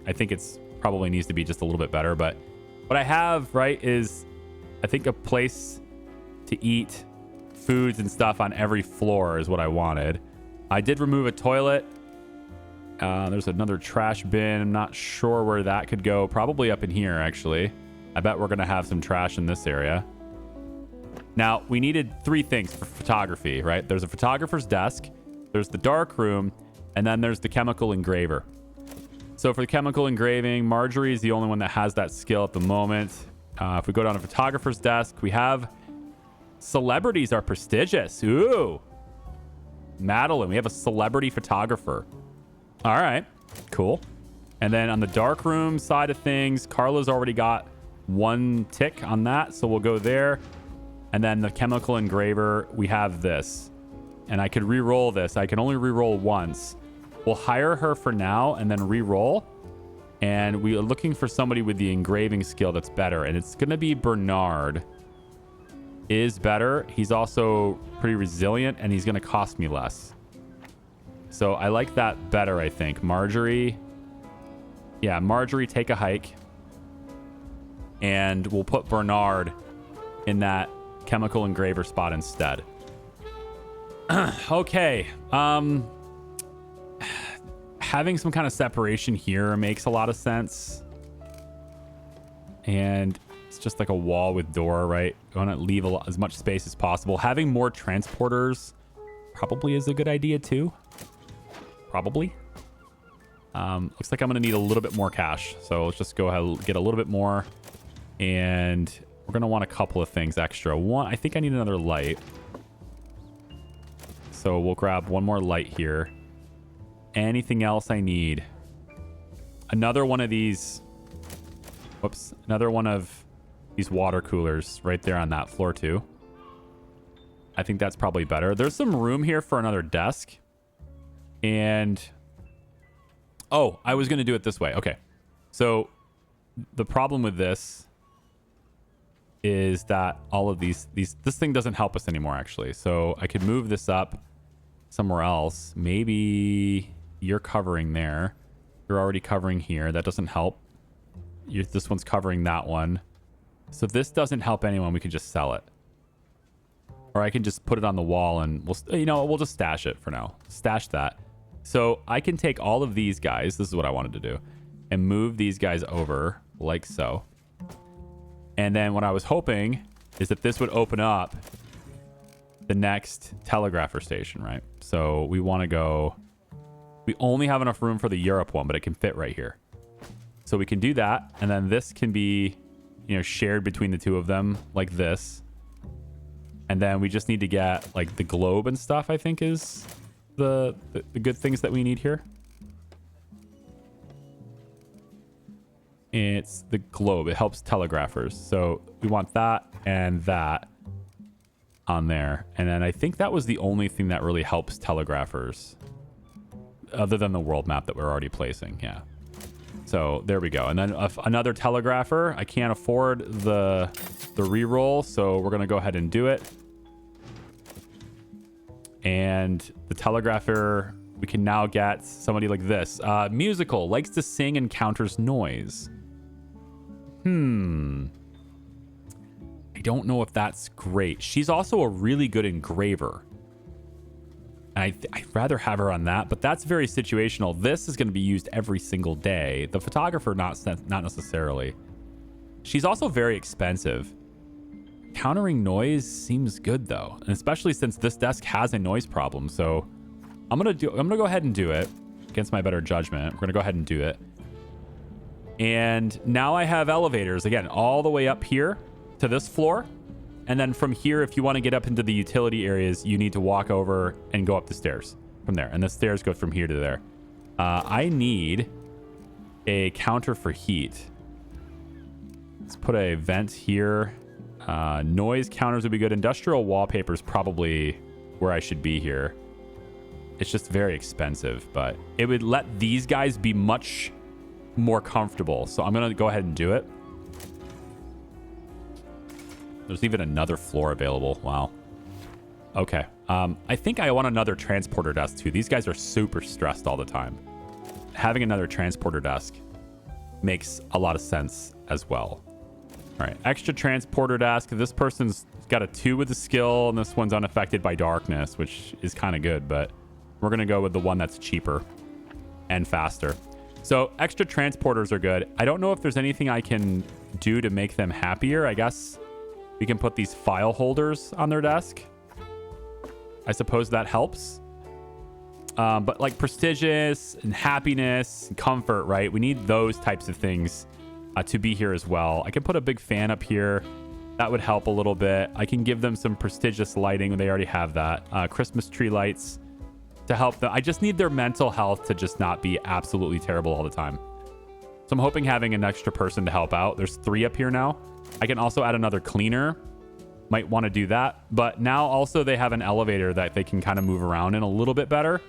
I think it's probably needs to be just a little bit better, but what I have, right, is I think a place to eat foods and stuff on every floor is what I wanted. I did remove a toilet. There's another trash bin. I'm not sure where that could go. Probably up in here, actually. I bet we're going to have some trash in this area. Now, we needed three things for photography, right? There's a photographer's desk, there's the dark room, and then there's the chemical engraver. So for the chemical engraving, Marjorie is the only one that has that skill at the moment. If we go down to photographer's desk, we have celebrities are prestigious. Ooh. Madeline, we have a celebrity photographer. All right, cool. And then on the dark room side of things, Carla's already got one tick on that, so we'll go there. And then the chemical engraver, we have this. And I could re-roll this. I can only re-roll once. We'll hire her for now and then re-roll. And we are looking for somebody with the engraving skill that's better. And it's going to be Bernard. Is better. He's also pretty resilient and he's going to cost me less. So I like that better, I think. Marjorie. Yeah, Marjorie, take a hike. And we'll put Bernard in that chemical engraver spot instead. Okay. Having some kind of separation here makes a lot of sense. And It's just like a wall with door, right? You want to leave as much space as possible. Having more transporters probably is a good idea too. Probably. Looks like I'm going to need a little bit more cash. So let's just go ahead and get a little bit more. And we're going to want a couple of things extra. One, I think I need another light. So we'll grab one more light here. Anything else I need? Another one of these. Whoops. Another one of these water coolers right there on that floor too. I think that's probably better. There's some room here for another desk. And... oh, I was going to do it this way. Okay. So the problem with this is that all of this thing doesn't help us anymore, actually. So I could move this up somewhere else. Maybe you're covering there. You're already covering here. That doesn't help. This one's covering that one. So if this doesn't help anyone, we can just sell it. Or I can just put it on the wall and we'll just stash it for now. Stash that. So I can take all of these guys. This is what I wanted to do. And move these guys over like so. And then what I was hoping is that this would open up the next telegrapher station, right? So we want to go... we only have enough room for the Europe one, but it can fit right here. So we can do that. And then this can be, shared between the two of them like this. And then we just need to get like the globe and stuff, I think is the good things that we need here. It's the globe. It helps telegraphers. So we want that and that on there. And then I think that was the only thing that really helps telegraphers other than the world map that we're already placing. Yeah. So there we go. And then another telegrapher. I can't afford the reroll, so we're going to go ahead and do it. And the telegrapher, we can now get somebody like this. Musical, likes to sing, encounters noise. I don't know if that's great. She's also a really good engraver. And I'd rather have her on that, but that's very situational. This is going to be used every single day. The photographer, not necessarily. She's also very expensive. Countering noise seems good though, and especially since this desk has a noise problem. So I'm gonna go ahead and do it against my better judgment. We're gonna go ahead and do it. And now I have elevators again all the way up here to this floor. And then from here, if you want to get up into the utility areas, you need to walk over and go up the stairs from there. And the stairs go from here to there. I need a counter for heat. Let's put a vent here. Noise counters would be good. Industrial wallpaper is probably where I should be here. It's just very expensive, but it would let these guys be much more comfortable. So I'm going to go ahead and do it. There's even another floor available. Wow. Okay. I think I want another transporter desk too. These guys are super stressed all the time. Having another transporter desk makes a lot of sense as well. All right. Extra transporter desk. This person's got a 2 with the skill, and this one's unaffected by darkness, which is kind of good, but we're going to go with the one that's cheaper and faster. So extra transporters are good. I don't know if there's anything I can do to make them happier. I guess we can put these file holders on their desk. I suppose that helps. But like prestigious and happiness and comfort, right? We need those types of things to be here as well. I can put a big fan up here. That would help a little bit. I can give them some prestigious lighting. They already have that. Christmas tree lights to help them. I just need their mental health to just not be absolutely terrible all the time. So I'm hoping having an extra person to help out. There's 3 up here now. I can also add another cleaner. Might want to do that. But now also they have an elevator that they can kind of move around in a little bit better.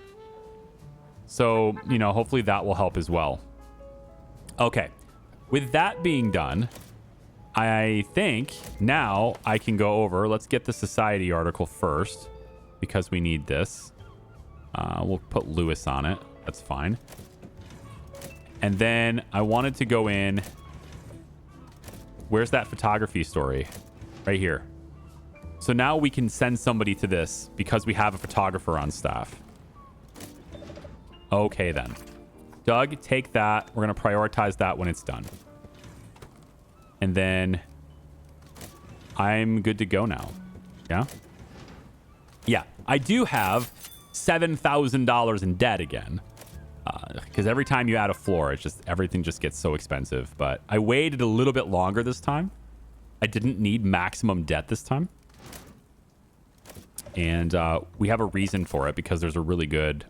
So, hopefully that will help as well. Okay. With that being done, I think now I can go over. Let's get the society article first because we need this. We'll put Lewis on it. That's fine. And then I wanted to go in. Where's that photography story? Right here. So now we can send somebody to this because we have a photographer on staff. Okay, then. Doug, take that. We're going to prioritize that when it's done. And then I'm good to go now. Yeah? Yeah, I do have $7,000 in debt again. Because every time you add a floor, it's just everything just gets so expensive. But I waited a little bit longer this time. I didn't need maximum debt this time. And we have a reason for it because there's a really good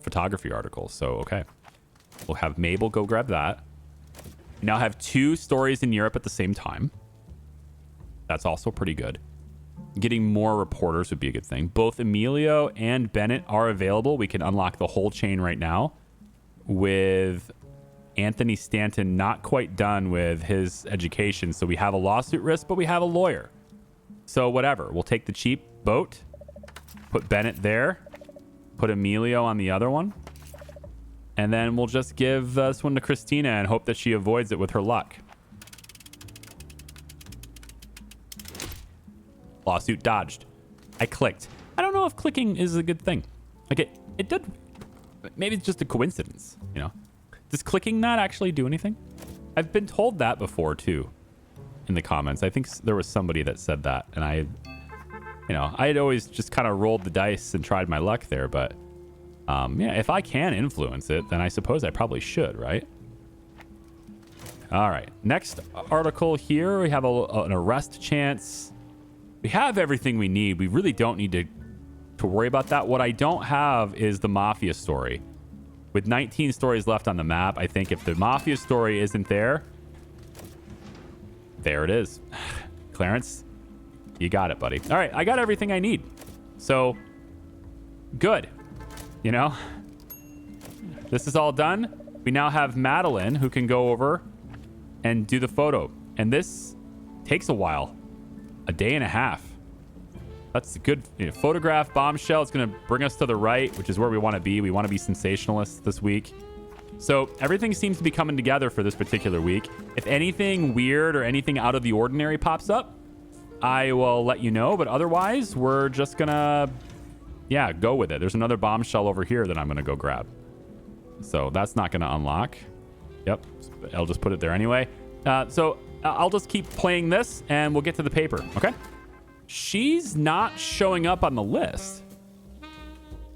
photography article. So, okay. We'll have Mabel go grab that. We now have 2 stories in Europe at the same time. That's also pretty good. Getting more reporters would be a good thing. Both Emilio and Bennett are available. We can unlock the whole chain right now with Anthony Stanton not quite done with his education. So we have a lawsuit risk, but we have a lawyer. So whatever. We'll take the cheap boat, put Bennett there, put Emilio on the other one, and then we'll just give this one to Christina and hope that she avoids it with her luck. Lawsuit dodged. I clicked. I don't know if clicking is a good thing. Like it did. Maybe it's just a coincidence, you know? Does clicking not actually do anything? I've been told that before too in the comments. I think there was somebody that said that, and I had always just kind of rolled the dice and tried my luck there, but yeah, if I can influence it, then I suppose I probably should, right? All right. Next article here, we have an arrest chance. We have everything we need. We really don't need to worry about that. What I don't have is the Mafia story. With 19 stories left on the map, I think if the Mafia story isn't there, there it is. Clarence, you got it, buddy. All right, I got everything I need. So, good. You know? This is all done. We now have Madeline who can go over and do the photo. And this takes a while. A day and a half. That's a good photograph bombshell. It's going to bring us to the right, which is where we want to be. We want to be sensationalists this week. So everything seems to be coming together for this particular week. If anything weird or anything out of the ordinary pops up, I will let you know. But otherwise, we're just going to, go with it. There's another bombshell over here that I'm going to go grab. So that's not going to unlock. Yep. I'll just put it there anyway. So I'll just keep playing this and we'll get to the paper. Okay. She's not showing up on the list.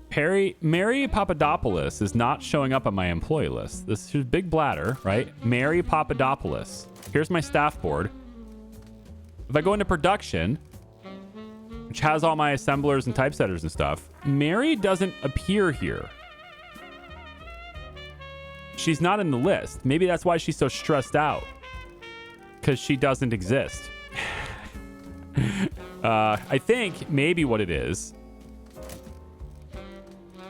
Mary Papadopoulos is not showing up on my employee list. This is big bladder, right? Mary Papadopoulos. Here's my staff board. If I go into production, which has all my assemblers and typesetters and stuff, Mary doesn't appear here. She's not in the list. Maybe that's why she's so stressed out. Because she doesn't exist. I think maybe what it is.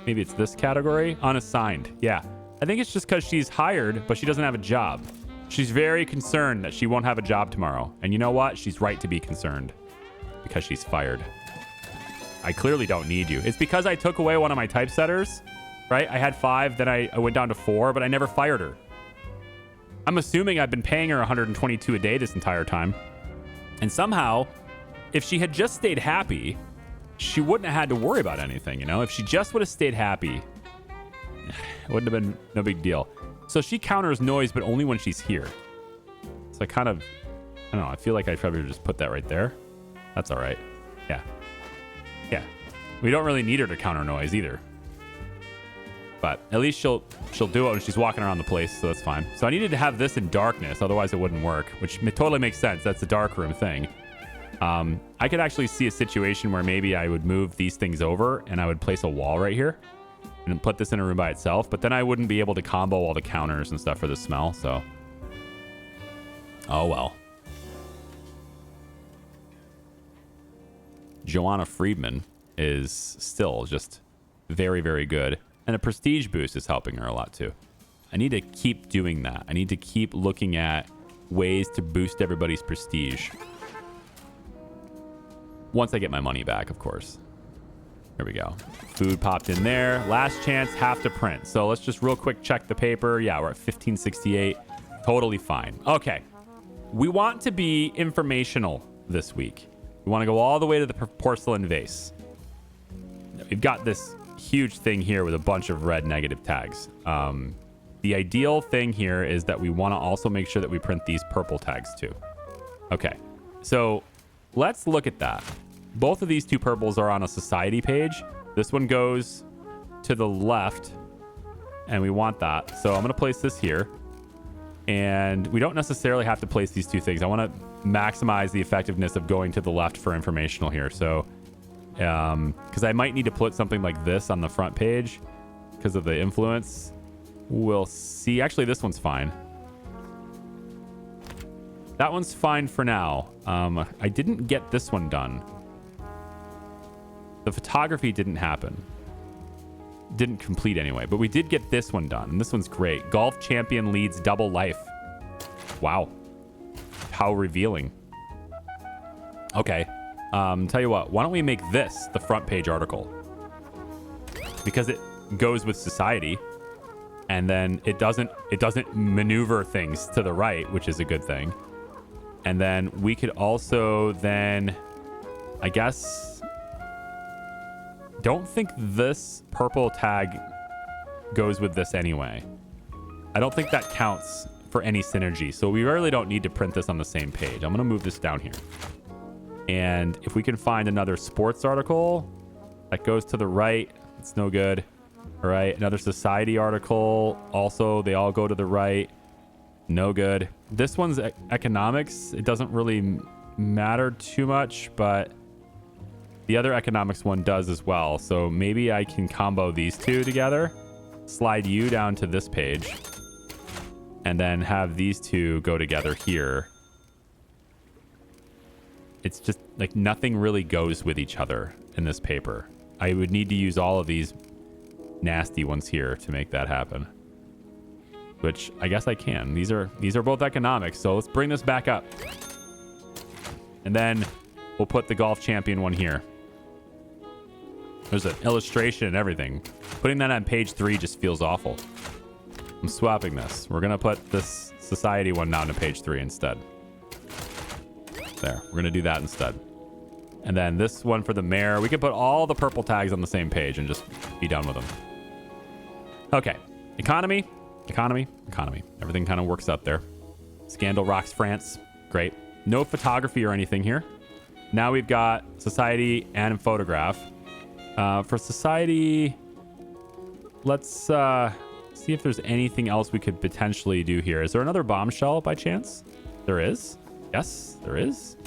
Maybe it's this category. Unassigned. Yeah. I think it's just because she's hired, but she doesn't have a job. She's very concerned that she won't have a job tomorrow. And you know what? She's right to be concerned. Because she's fired. I clearly don't need you. It's because I took away one of my typesetters. Right? I had 5, then I went down to 4, but I never fired her. I'm assuming I've been paying her $122 a day this entire time. And somehow, if she had just stayed happy, she wouldn't have had to worry about anything, you know? If she just would have stayed happy, it wouldn't have been no big deal. So she counters noise, but only when she's here. So I don't know, I feel like I probably just put that right there. That's all right. Yeah. Yeah. We don't really need her to counter noise either. But at least she'll do it when she's walking around the place, so that's fine. So I needed to have this in darkness, otherwise it wouldn't work, which totally makes sense. That's the dark room thing. I could actually see a situation where maybe I would move these things over and I would place a wall right here and put this in a room by itself, but then I wouldn't be able to combo all the counters and stuff for the smell, so. Oh, well. Joanna Friedman is still just very, very good. And a prestige boost is helping her a lot too. I need to keep doing that. I need to keep looking at ways to boost everybody's prestige. Once I get my money back, of course. There we go. Food popped in there. Last chance, have to print. So let's just real quick check the paper. Yeah, we're at 1568. Totally fine. Okay. We want to be informational this week. We want to go all the way to the porcelain vase. We've got this huge thing here with a bunch of red negative tags. The ideal thing here is that we want to also make sure that we print these purple tags too. Okay, so let's look at that. Both of these two purples are on a society page. This one goes to the left, and we want that. So I'm going to place this here. And we don't necessarily have to place these two things. I want to maximize the effectiveness of going to the left for informational here. So, because I might need to put something like this on the front page because of the influence. We'll see. Actually, this one's fine. That one's fine for now. I didn't get this one done. The photography didn't happen. Didn't complete anyway, but we did get this one done, and this one's great. Golf champion leads double life. Wow. How revealing. Okay. Tell you what, why don't we make this the front page article? Because it goes with society, and then it doesn't maneuver things to the right, which is a good thing. And then we could also then, I guess, don't think this purple tag goes with this anyway. I don't think that counts for any synergy. So we really don't need to print this on the same page. I'm going to move this down here. And if we can find another sports article that goes to the right, it's no good. All right. Another society article. Also, they all go to the right. No good. This one's economics. It doesn't really matter too much, but the other economics one does as well. So maybe I can combo these two together, slide you down to this page, and then have these two go together here. It's just like nothing really goes with each other in this paper. I would need to use all of these nasty ones here to make that happen, which I guess I can. These are both economics. So let's bring this back up. And then we'll put the golf champion one here. There's an illustration and everything. Putting that on page 3 just feels awful. I'm swapping this. We're going to put this society one down to page 3 instead. There. We're going to do that instead. And then this one for the mayor. We could put all the purple tags on the same page and just be done with them. Okay. Economy. Everything kind of works out there. Scandal rocks France. Great. No photography or anything here. Now we've got society and photograph. For society, let's see if there's anything else we could potentially do here. Is there another bombshell by chance? There is. Yes, there is.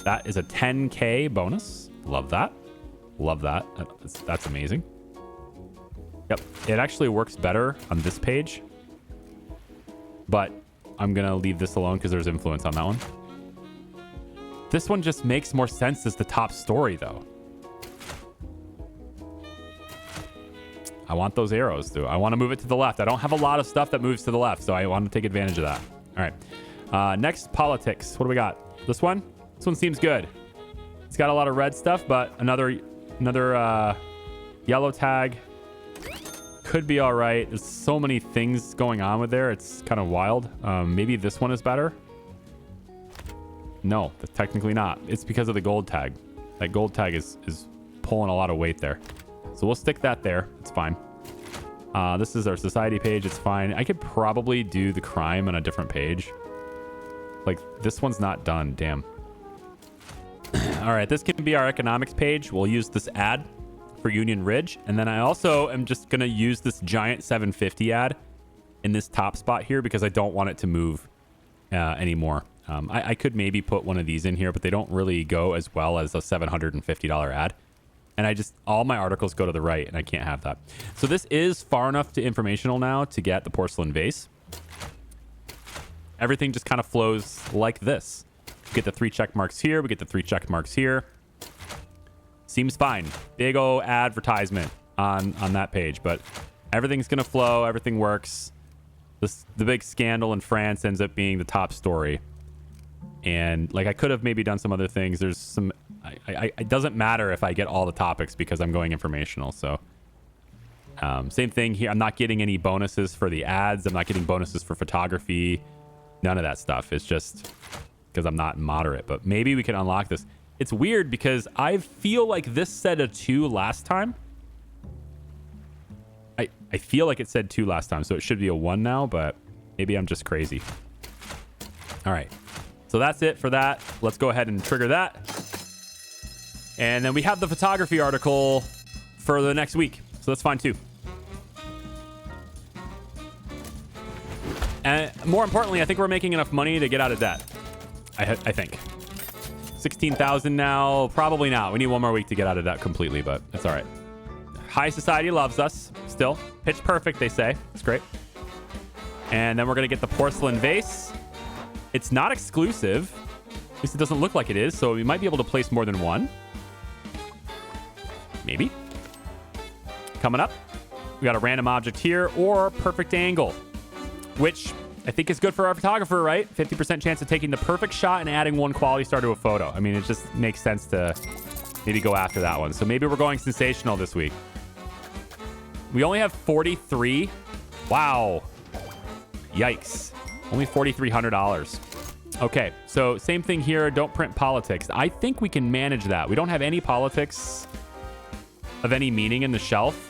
That is a 10K bonus. Love that. Love that. That's amazing. Yep. It actually works better on this page, but I'm going to leave this alone because there's influence on that one. This one just makes more sense as the top story, though. I want those arrows, though. I want to move it to the left. I don't have a lot of stuff that moves to the left, so I want to take advantage of that. All right. Next, politics. What do we got? This one? This one seems good. It's got a lot of red stuff, but another yellow tag could be all right. There's so many things going on with there. It's kind of wild. Maybe this one is better. No, technically not. It's because of the gold tag. That gold tag is pulling a lot of weight there. So we'll stick that there. It's fine. This is our society page. It's fine. I could probably do the crime on a different page. Like, this one's not done. Damn. All right, this can be our economics page. We'll use this ad for Union Ridge. And then I also am just going to use this giant 750 ad in this top spot here because I don't want it to move anymore. I could maybe put one of these in here, but they don't really go as well as a $750 ad. And all my articles go to the right, and I can't have that. So this is far enough to informational now to get the porcelain vase. Everything just kind of flows like this. We get the 3 check marks here. We get the 3 check marks here. Seems fine. Big old advertisement on that page, but everything's going to flow. Everything works. The big scandal in France ends up being the top story. And like I could have maybe done some other things. There's some... it doesn't matter if I get all the topics because I'm going informational. So same thing here. I'm not getting any bonuses for the ads. I'm not getting bonuses for photography. None of that stuff. It's just because I'm not moderate. But maybe we can unlock this. It's weird because I feel like this said a 2 last time. I feel like it said 2 last time, so it should be a 1 now, but maybe I'm just crazy. All right. So that's it for that. Let's go ahead and trigger that. And then we have the photography article for the next week. So that's fine too. And more importantly, I think we're making enough money to get out of debt. I think. 16,000 now. Probably not. We need one more week to get out of debt completely, but it's all right. High society loves us still. Pitch perfect, they say. It's great. And then we're going to get the porcelain vase. It's not exclusive. At least it doesn't look like it is. So we might be able to place more than one. Maybe. Coming up, we got a random object here or perfect angle, which I think is good for our photographer, right? 50% chance of taking the perfect shot and adding one quality star to a photo. I mean, it just makes sense to maybe go after that one. So maybe we're going sensational this week. We only have 43. Wow. Yikes. Only $4,300. Okay, so same thing here. Don't print politics. I think we can manage that. We don't have any politics of any meaning in the shelf.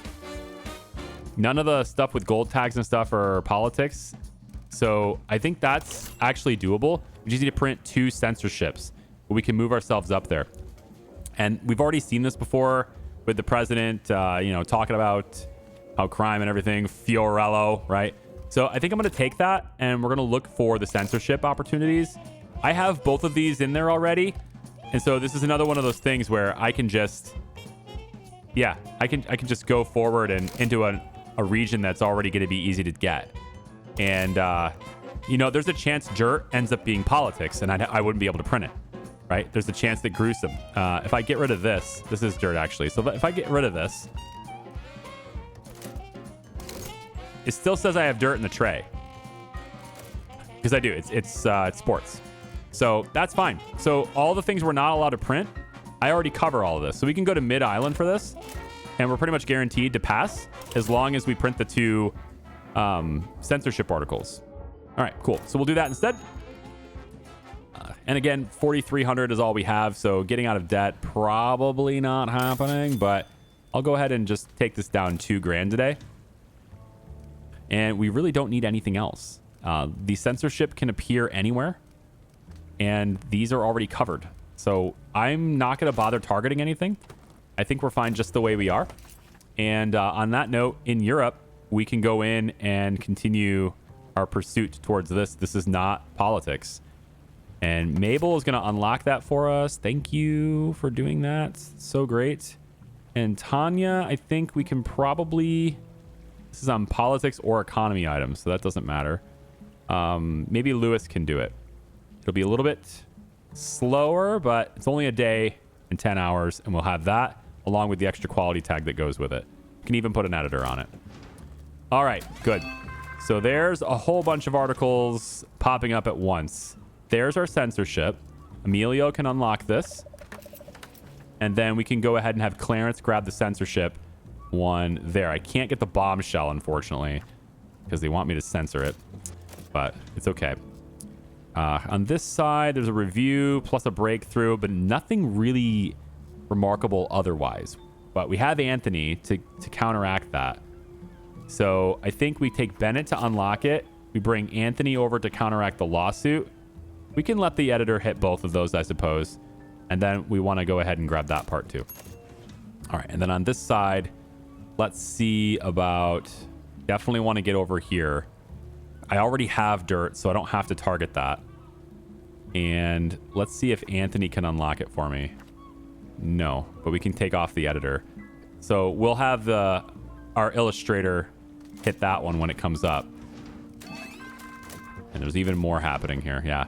None of the stuff with gold tags and stuff are politics. So I think that's actually doable. We just need to print 2 censorships, but we can move ourselves up there. And we've already seen this before with the president, talking about how crime and everything, Fiorello, right? So I think I'm going to take that and we're going to look for the censorship opportunities. I have both of these in there already. And so this is another one of those things where I can just, I can just go forward and into a region that's already going to be easy to get. And, there's a chance dirt ends up being politics and I wouldn't be able to print it, right? There's a chance that gruesome. If I get rid of this is dirt actually. So if I get rid of this, it still says I have dirt in the tray. Because I do. It's sports. So that's fine. So all the things we're not allowed to print, I already cover all of this. So we can go to mid-island for this. And we're pretty much guaranteed to pass as long as we print the 2 censorship articles. All right, cool. So we'll do that instead. And again, 4,300 is all we have. So getting out of debt, probably not happening. But I'll go ahead and just take this down $2,000 today. And we really don't need anything else. The censorship can appear anywhere. And these are already covered. So I'm not going to bother targeting anything. I think we're fine just the way we are. And on that note, in Europe, we can go in and continue our pursuit towards this. This is not politics. And Mabel is going to unlock that for us. Thank you for doing that. So great. And Tanya, I think we can probably... This is on politics or economy items, so that doesn't matter. Maybe Lewis can do it. It'll be a little bit slower, but it's only a day and 10 hours, and we'll have that along with the extra quality tag that goes with it. You can even put an editor on it. All right, good. So there's a whole bunch of articles popping up at once. There's our censorship. Emilio can unlock this. And then we can go ahead and have Clarence grab the censorship one there. I can't get the bombshell, unfortunately, because they want me to censor it, but it's okay. On this side, there's a review plus a breakthrough, but nothing really remarkable otherwise. But we have Anthony to counteract that. So I think we take Bennett to unlock it. We bring Anthony over to counteract the lawsuit. We can let the editor hit both of those, I suppose. And then we want to go ahead and grab that part too. All right. And then on this side, let's see about... Definitely want to get over here. I already have dirt, so I don't have to target that. And let's see if Anthony can unlock it for me. No, but we can take off the editor. So we'll have our illustrator hit that one when it comes up. And there's even more happening here. Yeah.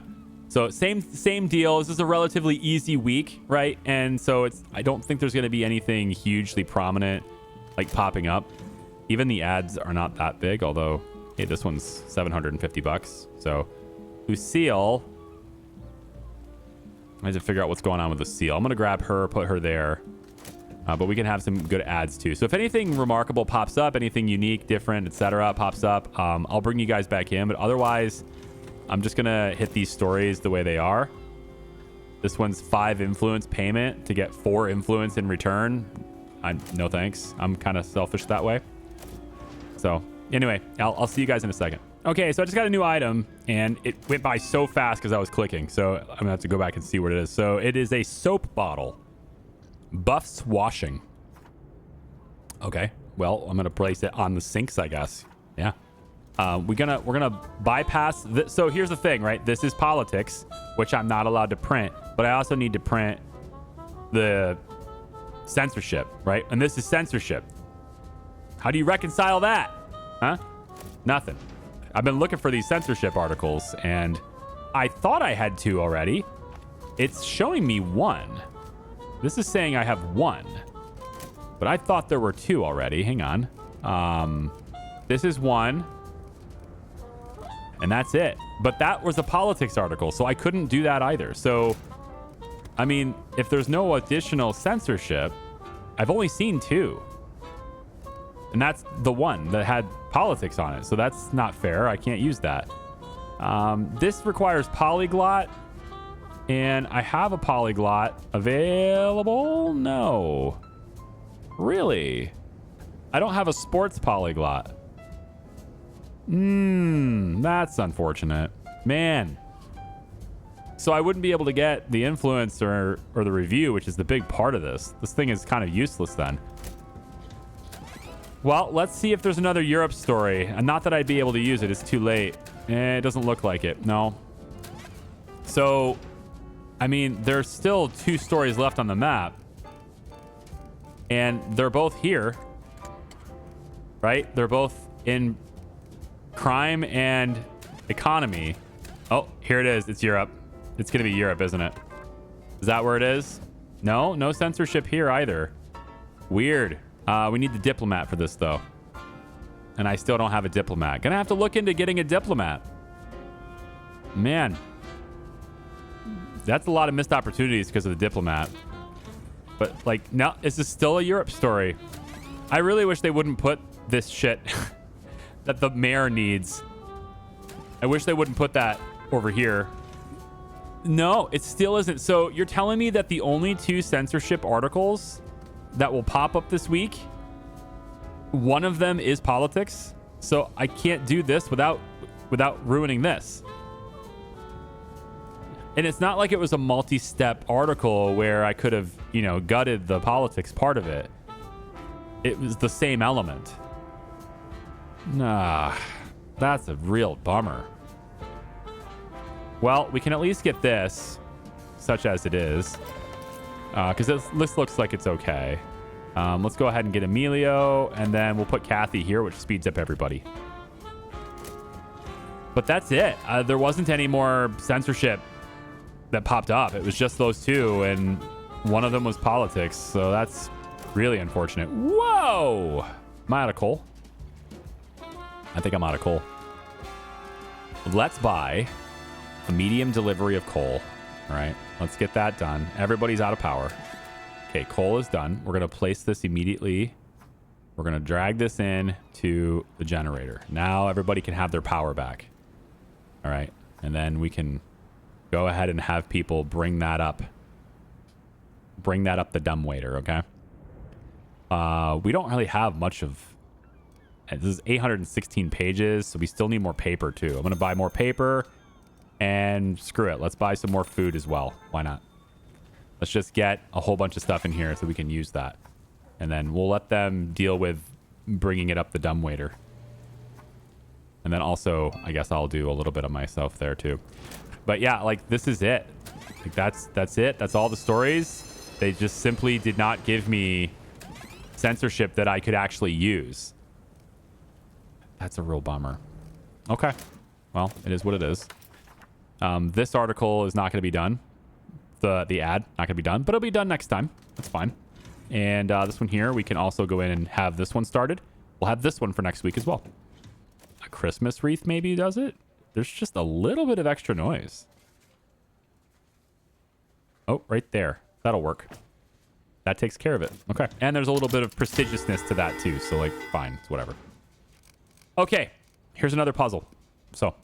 So same deal. This is a relatively easy week, right? And so I don't think there's going to be anything hugely prominent like popping up. Even the ads are not that big, although hey, this one's $750. So Lucille, I have to figure out what's going on with Lucille. I'm going to grab her, put her there. But we can have some good ads too. So if anything remarkable pops up, anything unique, different, etc. pops up, I'll bring you guys back in. But otherwise, I'm just going to hit these stories the way they are. This one's 5 influence payment to get 4 influence in return. No thanks. I'm kind of selfish that way. So anyway, I'll see you guys in a second. Okay, so I just got a new item, and it went by so fast because I was clicking. So I'm going to have to go back and see what it is. So it is a soap bottle. Buffs washing. Okay. Well, I'm gonna place it on the sinks, I guess. Yeah. We're gonna bypass this. So here's the thing, right? This is politics, which I'm not allowed to print, but I also need to print the censorship, right? And this is censorship. How do you reconcile that? Huh? Nothing. I've been looking for these censorship articles, and I thought I had 2 already. It's showing me 1. This is saying I have 1, but I thought there were 2 already. Hang on. This is 1, and that's it. But that was a politics article, so I couldn't do that either. So, I mean, if there's no additional censorship, I've only seen 2. And that's the one that had politics on it. So that's not fair. I can't use that. This requires polyglot. And I have a polyglot available? No. Really? I don't have a sports polyglot. That's unfortunate. Man. So I wouldn't be able to get the influence or the review, which is the big part of this. This thing is kind of useless then. Well, let's see if there's another Europe story. And not that I'd be able to use it. It's too late. It doesn't look like it. No. So, I mean, there's still 2 stories left on the map. And they're both here. Right? They're both in crime and economy. Oh, here it is. It's Europe. It's going to be Europe, isn't it? Is that where it is? No? No censorship here either. Weird. We need the diplomat for this, though. And I still don't have a diplomat. Gonna have to look into getting a diplomat. Man. That's a lot of missed opportunities because of the diplomat. But, like, no, this is still a Europe story. I really wish they wouldn't put this shit that the mayor needs. I wish they wouldn't put that over here. No, it still isn't. So you're telling me that the only 2 censorship articles that will pop up this week, one of them is politics? So I can't do this without ruining this. And it's not like it was a multi-step article where I could have, gutted the politics part of it. It was the same element. Nah, that's a real bummer. Well, we can at least get this, such as it is. Because this looks like it's okay. Let's go ahead and get Emilio, and then we'll put Kathy here, which speeds up everybody. But that's it. There wasn't any more censorship that popped up. It was just those 2, and one of them was politics, so that's really unfortunate. Whoa! Am I out of coal? I think I'm out of coal. Let's buy a medium delivery of coal. All right, let's get that done. Everybody's out of power. Okay, coal is done. We're going to place this immediately. We're going to drag this in to the generator. Now everybody can have their power back. All right, and then we can go ahead and have people bring that up. Bring that up the dumbwaiter, okay? We don't really have much of... This is 816 pages, so we still need more paper, too. I'm going to buy more paper, and screw it. Let's buy some more food as well. Why not? Let's just get a whole bunch of stuff in here so we can use that. And then we'll let them deal with bringing it up the dumbwaiter. And then also, I guess I'll do a little bit of myself there, too. But yeah, like, this is it. Like, that's it. That's all the stories. They just simply did not give me censorship that I could actually use. That's a real bummer. Okay. Well, it is what it is. This article is not going to be done. The ad, not going to be done, but it'll be done next time. That's fine. And this one here, we can also go in and have this one started. We'll have this one for next week as well. A Christmas wreath maybe does it. There's just a little bit of extra noise. Oh, right there. That'll work. That takes care of it. Okay. And there's a little bit of prestigiousness to that too. So, like, fine. It's whatever. Okay. Here's another puzzle. So,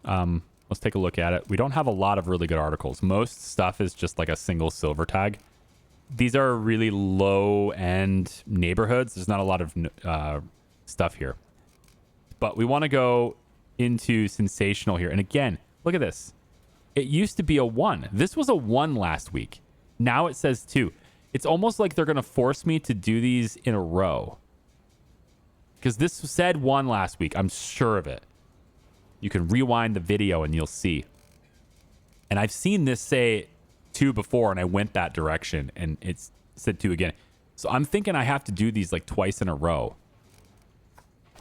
let's take a look at it. We don't have a lot of really good articles. Most stuff is just like a single silver tag. These are really low-end neighborhoods. There's not a lot of stuff here. But we want to go into sensational here. And again, look at this. It used to be a 1. This was a 1 last week. Now it says 2. It's almost like they're going to force me to do these in a row. Because this said 1 last week. I'm sure of it. You can rewind the video and you'll see. And I've seen this say 2 before, and I went that direction, and it's said 2 again. So I'm thinking I have to do these like twice in a row,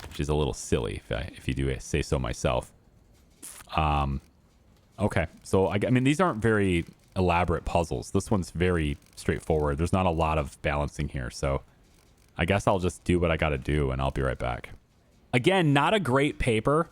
which is a little silly if you do say so myself. Okay, so I mean, these aren't very elaborate puzzles. This one's very straightforward. There's not a lot of balancing here, so I guess I'll just do what I got to do, and I'll be right back. Again, not a great paper.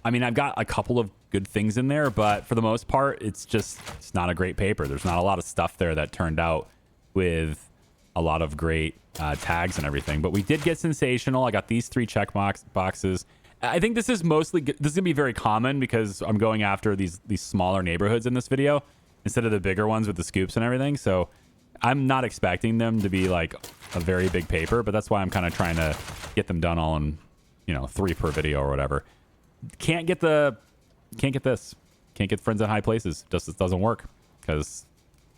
I mean, I've got a couple of good things in there, but for the most part, it's not a great paper. There's not a lot of stuff there that turned out with a lot of great tags and everything. But we did get sensational. I got these 3 check boxes. I think this is mostly, this is going to be very common because I'm going after these smaller neighborhoods in this video instead of the bigger ones with the scoops and everything. So I'm not expecting them to be like a very big paper, but that's why I'm kind of trying to get them done all in, 3 per video or whatever. Can't get this. Can't get Friends in High Places. Just it doesn't work because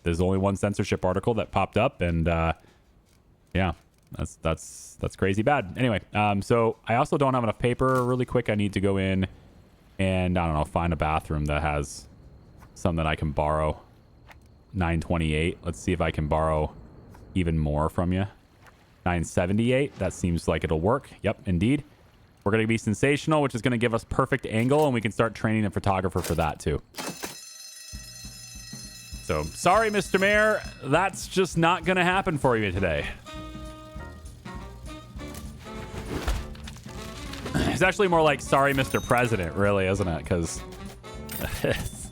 there's only one censorship article that popped up, and yeah, that's crazy bad. Anyway, so I also don't have enough paper. Really quick, I need to go in and I don't know, find a bathroom that has some that I can borrow. 928. Let's see if I can borrow even more from you. 978. That seems like it'll work. Yep, indeed. We're going to be sensational, which is going to give us perfect angle, and we can start training a photographer for that too. So, sorry, Mr. Mayor. That's just not going to happen for you today. It's actually more like, sorry, Mr. President, really, isn't it? Because it's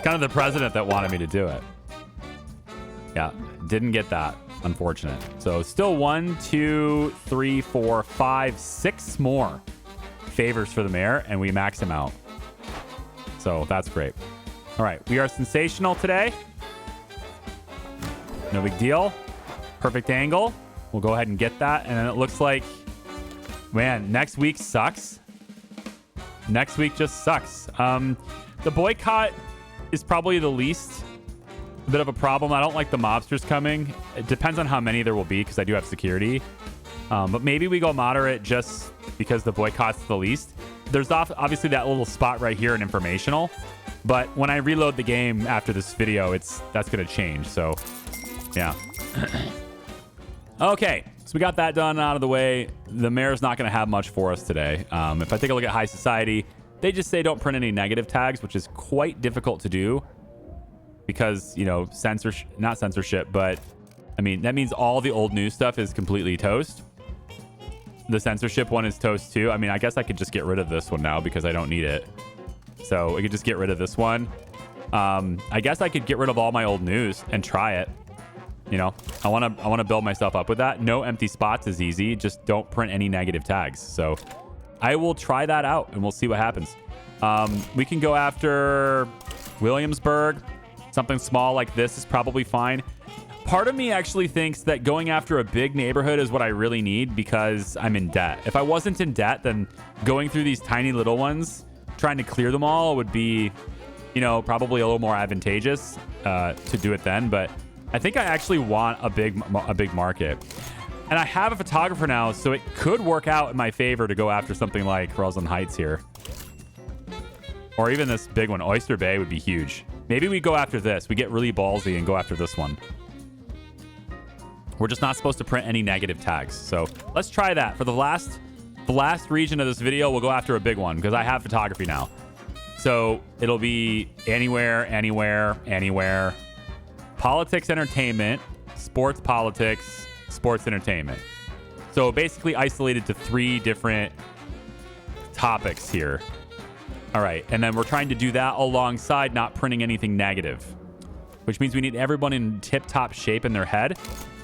kind of the president that wanted me to do it. Yeah, didn't get that. Unfortunate. So still 1, 2, 3, 4, 5, 6 more favors for the mayor, and we max him out. So that's great. All right, we are sensational today. No big deal. Perfect angle. We'll go ahead and get that. And then it looks like, man, next week sucks. Next week just sucks. The boycott is probably the least bit of a problem. I don't like the mobsters coming. It depends on how many there will be because I do have security. But maybe we go moderate just because the boycott's the least. There's obviously that little spot right here in informational. But when I reload the game after this video, that's going to change. So, yeah. Okay, so we got that done out of the way. The mayor's not going to have much for us today. If I take a look at High Society, they just say don't print any negative tags, which is quite difficult to do. Because, not censorship, but I mean, that means all the old news stuff is completely toast. The censorship one is toast too. I mean, I guess I could just get rid of this one now because I don't need it. So we could just get rid of this one. I guess I could get rid of all my old news and try it. I want to build myself up with that. No empty spots is easy. Just don't print any negative tags. So I will try that out and we'll see what happens. We can go after Williamsburg. Something small like this is probably fine. Part of me actually thinks that going after a big neighborhood is what I really need because I'm in debt. If I wasn't in debt, then going through these tiny little ones, trying to clear them all would be, probably a little more advantageous to do it then. But I think I actually want a big market. And I have a photographer now, so it could work out in my favor to go after something like Roslyn Heights here. Or even this big one, Oyster Bay would be huge. Maybe we go after this. We get really ballsy and go after this one. We're just not supposed to print any negative tags. So let's try that. For the last region of this video, we'll go after a big one because I have photography now. So it'll be anywhere, anywhere, anywhere. Politics, entertainment, sports, politics, sports, entertainment. So basically isolated to 3 different topics here. All right, and then we're trying to do that alongside not printing anything negative, which means we need everyone in tip-top shape in their head.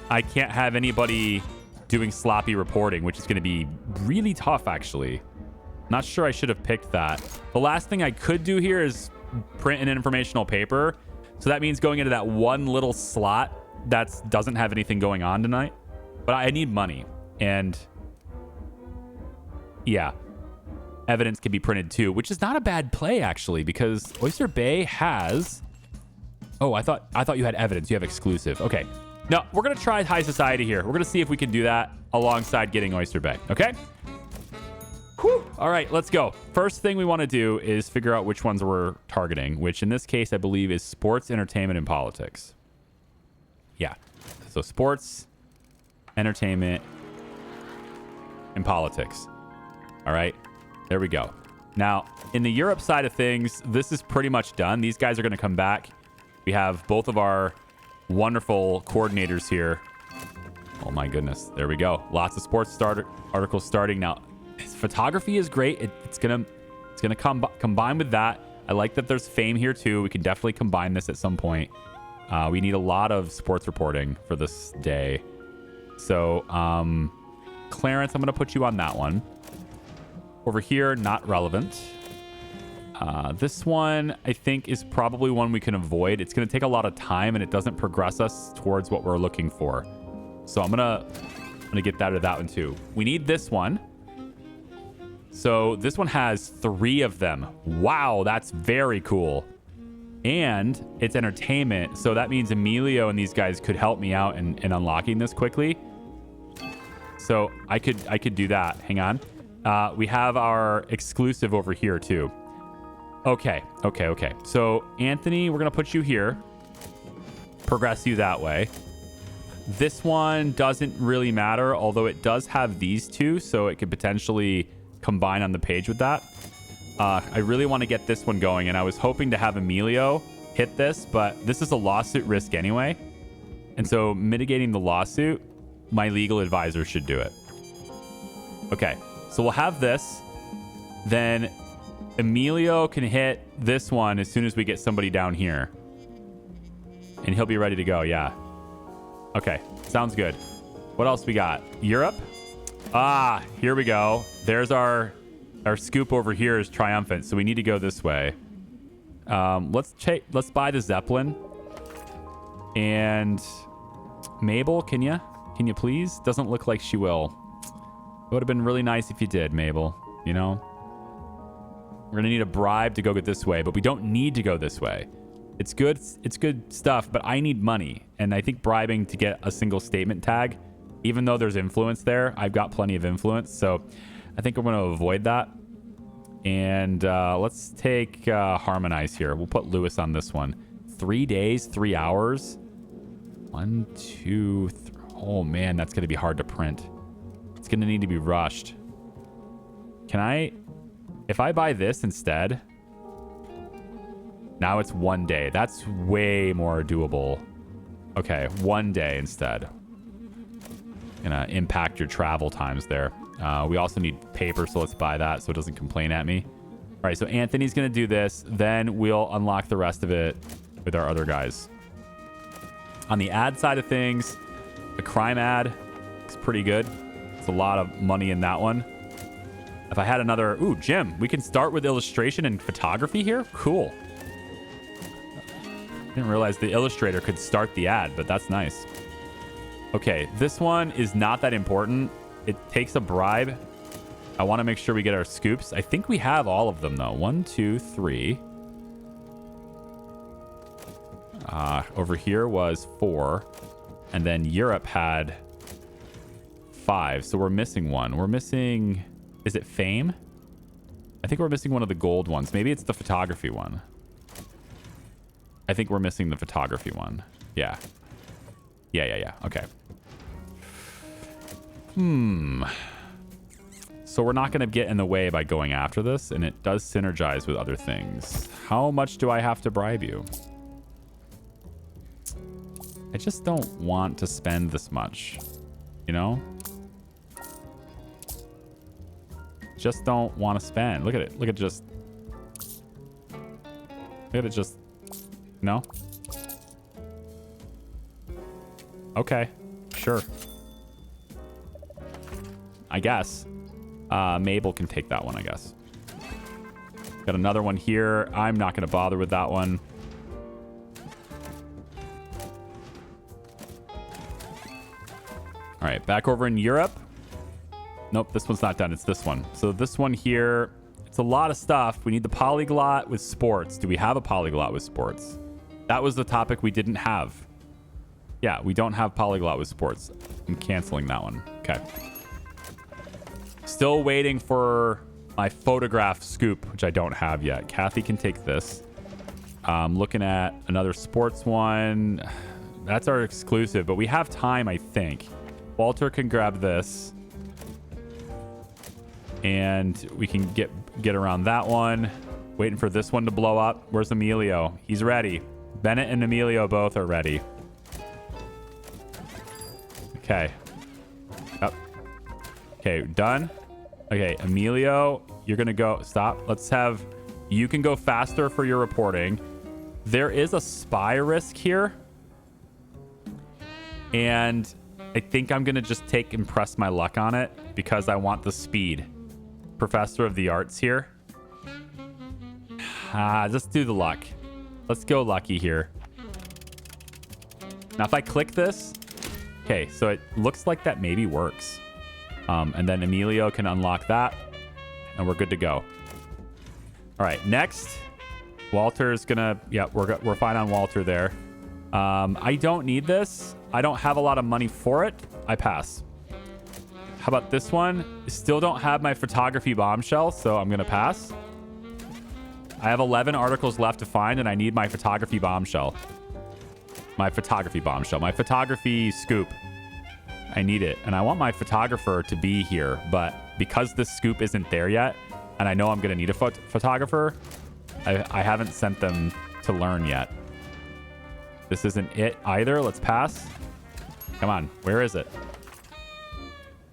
I can't have anybody doing sloppy reporting, which is going to be really tough, actually. Not sure I should have picked that. The last thing I could do here is print an informational paper. So that means going into that one little slot that doesn't have anything going on tonight. But I need money. And yeah. Evidence can be printed too, which is not a bad play actually, because Oyster Bay has. Oh, I thought you had evidence. You have exclusive. Okay, No, we're going to try high society here. We're going to see if we can do that alongside getting Oyster Bay. Okay? Whew. All right, let's go. First thing we want to do is figure out which ones we're targeting, which in this case, I believe is sports, entertainment, and politics. Yeah. So sports, entertainment, and politics. All right. There we go. Now, in the Europe side of things, this is pretty much done. These guys are going to come back. We have both of our wonderful coordinators here. Oh my goodness. There we go. Lots of sports articles starting now. Photography is great. It's gonna combine with that. I like that there's fame here too. We can definitely combine this at some point. We need a lot of sports reporting for this day. So, Clarence, I'm gonna put you on that one. Over here, not relevant. This one, I think, is probably one we can avoid. It's going to take a lot of time, and it doesn't progress us towards what we're looking for. So I'm gonna get that or that one too. We need this one. So this one has 3 of them. Wow, that's very cool. And it's entertainment, so that means Emilio and these guys could help me out in unlocking this quickly. So I could do that. Hang on. We have our exclusive over here too. Okay. So Anthony, we're gonna put you here. Progress you that way. This one doesn't really matter, although it does have these 2, so it could potentially combine on the page with that. I really want to get this one going, and I was hoping to have Emilio hit this, but this is a lawsuit risk anyway. And so mitigating the lawsuit, my legal advisor should do it. Okay, so we'll have this. Then Emilio can hit this one as soon as we get somebody down here. And he'll be ready to go, yeah. Okay, sounds good. What else we got? Europe? Ah, here we go. There's our scoop over here is triumphant, so we need to go this way. Let's buy the Zeppelin. And Mabel, can you please? Doesn't look like she will. It would have been really nice if you did, Mabel. You know? We're gonna need a bribe to go get this way, but we don't need to go this way. It's good stuff, but I need money. And I think bribing to get a single statement tag, even though there's influence there, I've got plenty of influence. So I think I'm going to avoid that. And let's take Harmonize here. We'll put Lewis on this one. 3 days, 3 hours. 1, 2, 3. Oh, man, that's going to be hard to print. It's going to need to be rushed. If I buy this instead, now it's 1 day. That's way more doable. Okay, 1 day instead. Gonna impact your travel times there. We also need paper, so let's buy that so it doesn't complain at me. All right, so Anthony's gonna do this. Then we'll unlock the rest of it with our other guys. On the ad side of things, the crime ad is pretty good. It's a lot of money in that one. If I had another... Ooh, Jim, we can start with illustration and photography here? Cool. Didn't realize the illustrator could start the ad, but that's nice. Okay, this one is not that important. It takes a bribe. I want to make sure we get our scoops. I think we have all of them, though. 1, 2, 3. Over here was 4. And then Europe had 5. So we're missing one. We're missing... Is it fame? I think we're missing one of the gold ones. Maybe it's the photography one. I think we're missing the photography one. Yeah. Yeah. Okay. So we're not going to get in the way by going after this, and it does synergize with other things. How much do I have to bribe you? I just don't want to spend this much, you know? Just don't want to spend. Look at it. Look at it just, no? Okay, sure. I guess. Mabel can take that one, I guess. Got another one here. I'm not going to bother with that one. All right, back over in Europe. Nope, this one's not done. It's this one. So this one here, it's a lot of stuff. We need the polyglot with sports. Do we have a polyglot with sports? That was the topic we didn't have. Yeah, we don't have polyglot with sports. I'm canceling that one. Okay. Still waiting for my photograph scoop, which I don't have yet. Kathy can take this. Looking at another sports one. That's our exclusive, but we have time, I think. Walter can grab this. And we can get around that one. Waiting for this one to blow up. Where's Emilio? He's ready. Bennett and Emilio both are ready. Okay. Yep. Okay, done. Okay, Emilio, you're going to go. Stop. Let's have... You can go faster for your reporting. There is a spy risk here. And I think I'm going to just press my luck on it because I want the speed. Professor of the arts here. Let's do the luck. Let's go lucky here. Now, if I click this... Okay, so it looks like that maybe works. And then Emilio can unlock that. And we're good to go. All right, next. Walter's gonna... Yeah, we're fine on Walter there. I don't need this. I don't have a lot of money for it. I pass. How about this one? Still don't have my photography bombshell, so I'm going to pass. I have 11 articles left to find, and I need my photography bombshell. My photography bombshell. My photography scoop. I need it. And I want my photographer to be here, but because this scoop isn't there yet, and I know I'm going to need a photographer, I haven't sent them to learn yet. This isn't it either. Let's pass. Come on. Where is it?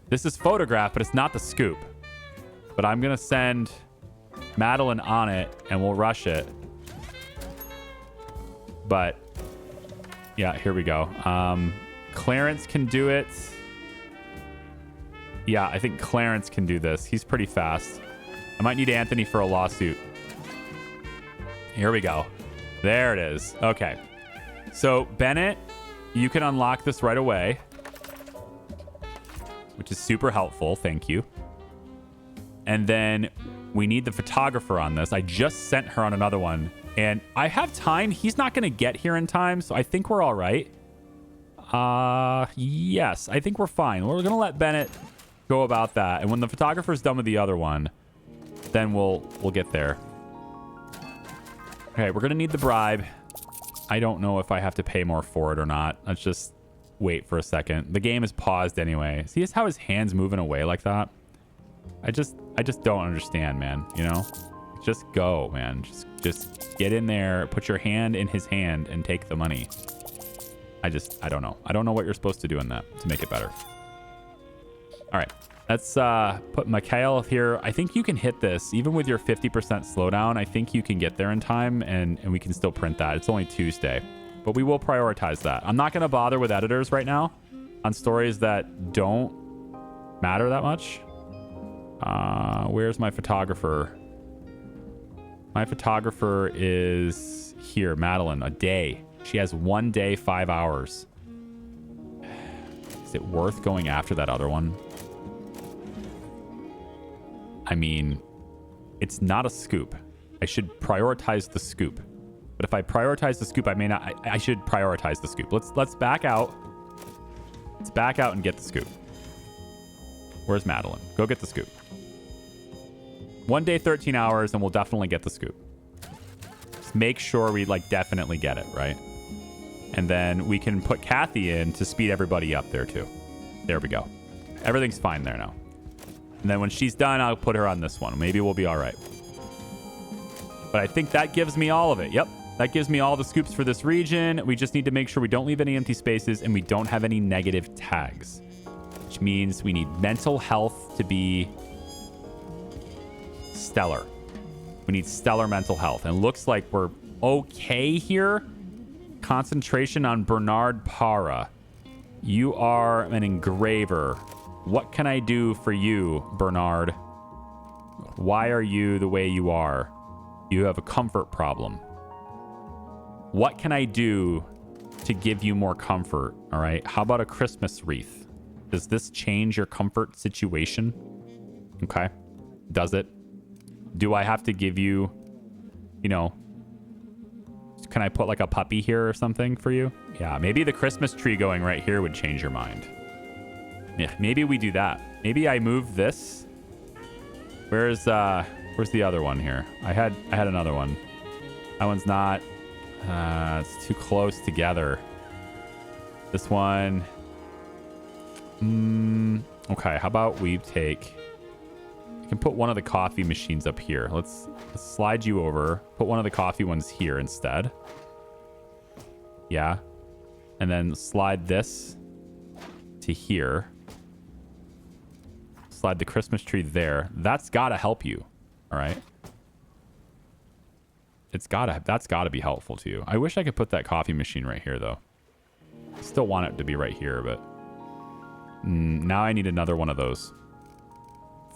This is photograph, but it's not the scoop. But I'm going to send Madeline on it, and we'll rush it. But, yeah, here we go. Clarence can do it. Yeah, I think Clarence can do this. He's pretty fast. I might need Anthony for a lawsuit. Here we go. There it is. Okay. So, Bennett, you can unlock this right away, which is super helpful. Thank you. And then we need the photographer on this. I just sent her on another one. And I have time. He's not going to get here in time, so I think we're all right. Yes, I think we're fine. We're going to let Bennett go about that. And when the photographer's done with the other one, then we'll get there. Okay, we're going to need the bribe. I don't know if I have to pay more for it or not. Let's just wait for a second. The game is paused anyway. See how his hand's moving away like that? I just don't understand, man. You know? Just go, man. Just get in there, put your hand in his hand, and take the money. I don't know. I don't know what you're supposed to do in that to make it better. All right. Let's put Mikhail here. I think you can hit this. Even with your 50% slowdown, I think you can get there in time, and we can still print that. It's only Tuesday. But we will prioritize that. I'm not going to bother with editors right now on stories that don't matter that much. Where's my photographer? My photographer is here. Madeline, a day. She has 1 day, 5 hours. Is it worth going after that other one? I mean, it's not a scoop. I should prioritize the scoop. But if I prioritize the scoop, I may not. I should prioritize the scoop. Let's back out. Let's back out and get the scoop. Where's Madeline? Go get the scoop. 1 day, 13 hours, and we'll definitely get the scoop. Just make sure we definitely get it, right? And then we can put Kathy in to speed everybody up there too. There we go. Everything's fine there now. And then when she's done, I'll put her on this one. Maybe we'll be all right. But I think that gives me all of it. Yep. That gives me all the scoops for this region. We just need to make sure we don't leave any empty spaces and we don't have any negative tags. Which means we need mental health to be stellar. We need stellar mental health. And it looks like we're okay here. Concentration on Bernard Para. You are an engraver. What can I do for you, Bernard? Why are you the way you are? You have a comfort problem. What can I do to give you more comfort? All right. How about a Christmas wreath? Does this change your comfort situation? Okay. Does it? Do I have to give you, Can I put like a puppy here or something for you? Yeah, maybe the Christmas tree going right here would change your mind. Yeah, maybe we do that. Maybe I move this. Where's the other one here? I had another one. That one's not. It's too close together. This one. Okay, how about we take. I can put one of the coffee machines up here. Let's slide you over. Put one of the coffee ones here instead. Yeah. And then slide this to here. Slide the Christmas tree there. That's got to help you. All right. That's got to be helpful to you. I wish I could put that coffee machine right here, though. I still want it to be right here, but now I need another one of those.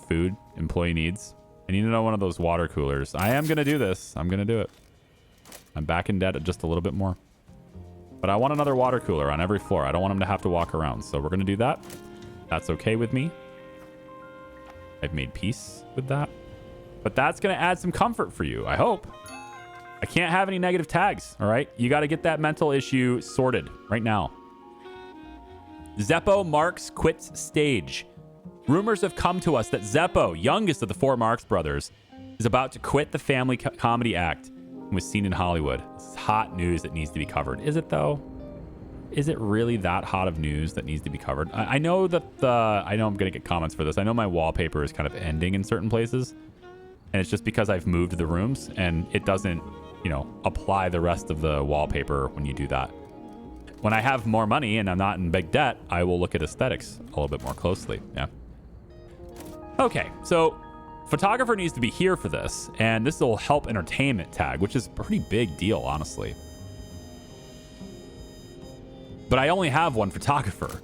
Food, employee needs. I need another one of those water coolers. I am going to do this. I'm going to do it. I'm back in debt just a little bit more. But I want another water cooler on every floor. I don't want them to have to walk around. So we're going to do that. That's okay with me. I've made peace with that. But that's going to add some comfort for you, I hope. I can't have any negative tags, all right? You got to get that mental issue sorted right now. Zeppo Marx quits stage. Rumors have come to us that Zeppo, youngest of the four Marx brothers, is about to quit the family comedy act and was seen in Hollywood. This is hot news that needs to be covered. Is it, though? Is it really that hot of news that needs to be covered? I know that I know I'm going to get comments for this. I know my wallpaper is kind of ending in certain places. And it's just because I've moved the rooms and it doesn't, apply the rest of the wallpaper when you do that. When I have more money and I'm not in big debt, I will look at aesthetics a little bit more closely. Yeah. Okay, so photographer needs to be here for this, and this will help entertainment tag, which is a pretty big deal, honestly. But I only have one photographer,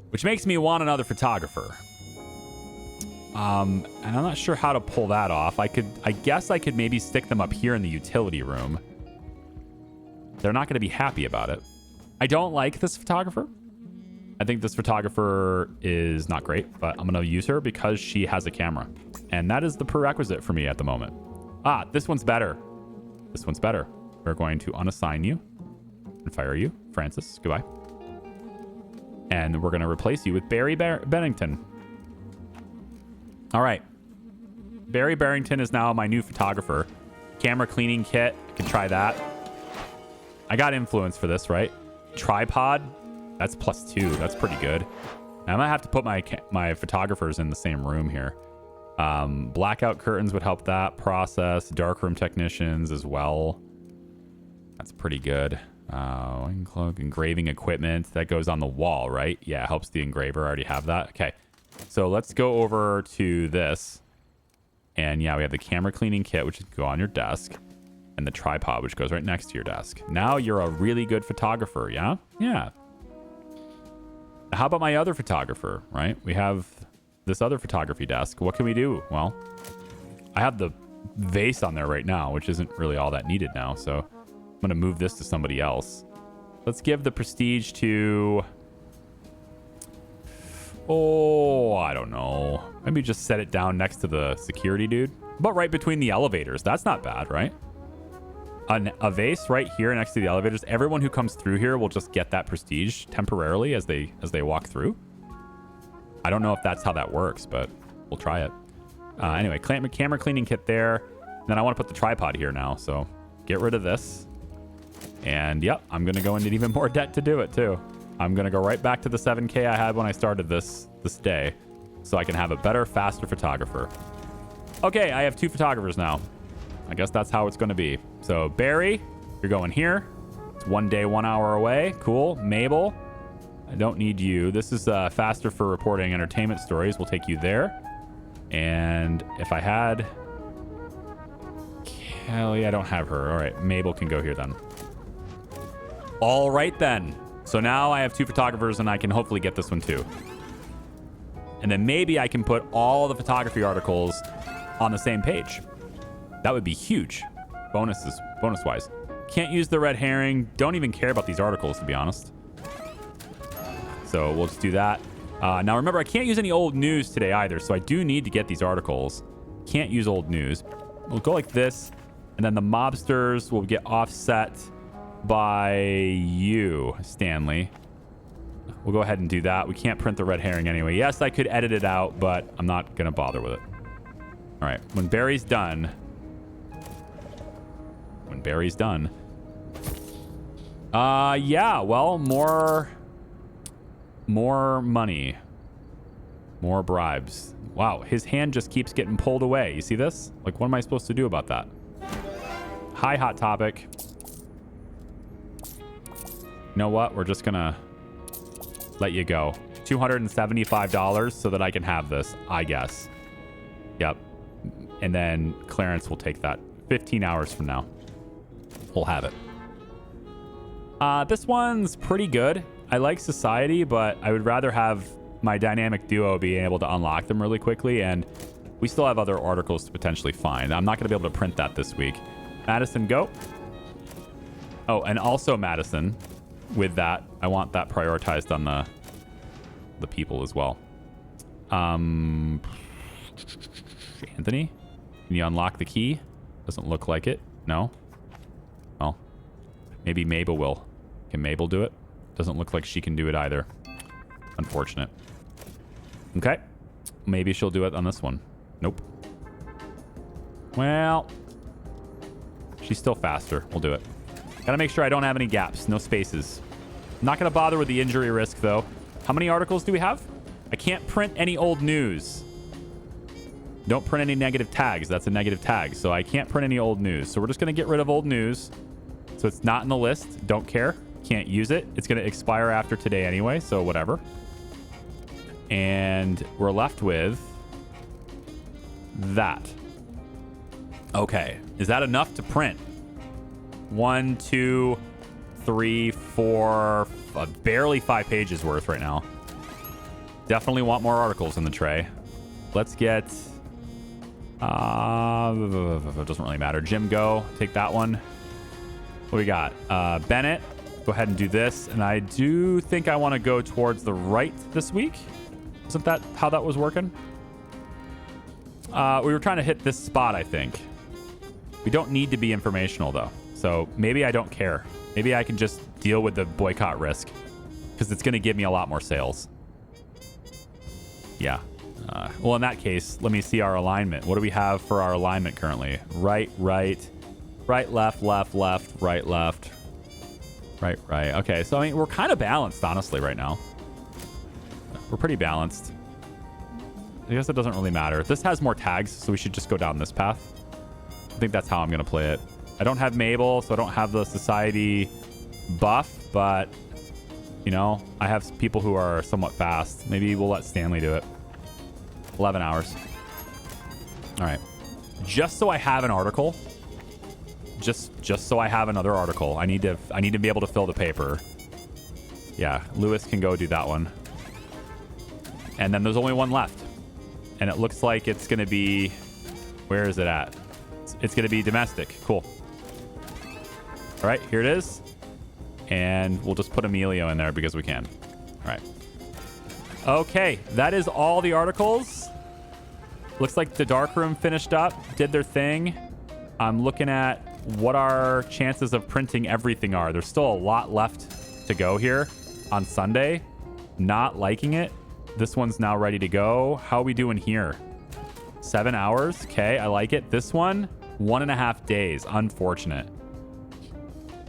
which makes me want another photographer. And I'm not sure how to pull that off. I guess I could maybe stick them up here in the utility room. They're not going to be happy about it. I don't like this photographer. I think this photographer is not great, but I'm going to use her because she has a camera. And that is the prerequisite for me at the moment. Ah, this one's better. This one's better. We're going to unassign you and fire you, Francis. Goodbye. And we're going to replace you with Barry Bennington. All right. Barry Barrington is now my new photographer. Camera cleaning kit. I can try that. I got influence for this, right? Tripod. That's +2. That's pretty good. Now, I might have to put my photographers in the same room here. Blackout curtains would help that process. Darkroom technicians as well. That's pretty good. Cloak, engraving equipment. That goes on the wall, right? Yeah, helps the engraver. I already have that. Okay. So let's go over to this. And yeah, we have the camera cleaning kit, which can go on your desk. And the tripod, which goes right next to your desk. Now you're a really good photographer, yeah? Yeah. How about my other photographer, right? We have this other photography desk. What can we do? Well, I have the vase on there right now, which isn't really all that needed now. So I'm going to move this to somebody else. Let's give the prestige to... Oh, I don't know. Maybe just set it down next to the security dude. But right between the elevators. That's not bad, right? A vase right here next to the elevators. Everyone who comes through here will just get that prestige temporarily as they walk through. I don't know if that's how that works, but we'll try it. Anyway, camera cleaning kit there. And then I want to put the tripod here now. So get rid of this. And yep, I'm going to go into even more debt to do it too. I'm going to go right back to the 7K I had when I started this day. So I can have a better, faster photographer. Okay, I have 2 photographers now. I guess that's how it's going to be. So Barry, you're going here. It's 1 day, 1 hour away. Cool. Mabel, I don't need you. This is faster for reporting entertainment stories. We'll take you there. And if I had Kelly, I don't have her. All right, Mabel can go here then. All right then. So now I have 2 photographers and I can hopefully get this one too. And then maybe I can put all the photography articles on the same page. That would be huge. Bonus-wise. Can't use the red herring. Don't even care about these articles, to be honest. So we'll just do that. Now remember, I can't use any old news today either, so I do need to get these articles. Can't use old news. We'll go like this. And then the mobsters will get offset by you, Stanley. We'll go ahead and do that. We can't print the red herring anyway. Yes, I could edit it out, but I'm not going to bother with it. All right. When Barry's done. Yeah, well, more money. More bribes. Wow, his hand just keeps getting pulled away. You see this? Like, what am I supposed to do about that? Hi, Hot Topic. You know what? We're just gonna let you go. $275 so that I can have this, I guess. Yep. And then Clarence will take that. 15 hours from now. We'll have it. This one's pretty good. I like Society, but I would rather have my dynamic duo be able to unlock them really quickly, and we still have other articles to potentially find. I'm not going to be able to print that this week. Madison, go. Oh, and also Madison, with that, I want that prioritized on the people as well. Anthony, can you unlock the key? Doesn't look like it. No? Well, maybe Mabel will. Can Mabel do it? Doesn't look like she can do it either. Unfortunate. Okay. Maybe she'll do it on this one. Nope. Well, she's still faster. We'll do it. Gotta make sure I don't have any gaps. No spaces. I'm not gonna bother with the injury risk, though. How many articles do we have? I can't print any old news. Don't print any negative tags. That's a negative tag. So I can't print any old news. So we're just gonna get rid of old news. So it's not in the list. Don't care. Can't use it. It's gonna expire after today anyway, so whatever. And we're left with that. Okay. Is that enough to print? 1, 2, 3, 4, barely 5 pages worth right now. Definitely want more articles in the tray. Let's get... it doesn't really matter. Jim, go. Take that one. What we got? Bennett, go ahead and do this. And I do think I want to go towards the right this week. Isn't that how that was working? We were trying to hit this spot, I think. We don't need to be informational, though. So maybe I don't care. Maybe I can just deal with the boycott risk because it's going to give me a lot more sales. Yeah. Well, in that case, let me see our alignment. What do we have for our alignment currently? Right, right, right, left, left, left, right, left, right, right. Okay, so I mean, we're kind of balanced, honestly, right now. We're pretty balanced. I guess it doesn't really matter. This has more tags, so we should just go down this path. I think that's how I'm going to play it. I don't have Mabel, so I don't have the society buff, but, you know, I have people who are somewhat fast. Maybe we'll let Stanley do it. 11 hours. All right. Just so I have an article. Just so I have another article. I need to be able to fill the paper. Yeah, Lewis can go do that one. And then there's only one left. And it looks like it's going to be... Where is it at? It's going to be domestic. Cool. All right, here it is. And we'll just put Emilio in there because we can. All right. Okay, that is all the articles. Looks like the darkroom finished up, did their thing. I'm looking at what our chances of printing everything are. There's still a lot left to go here on Sunday. Not liking it. This one's now ready to go. How are we doing here? 7 hours. Okay, I like it. This one, 1.5 days. Unfortunate.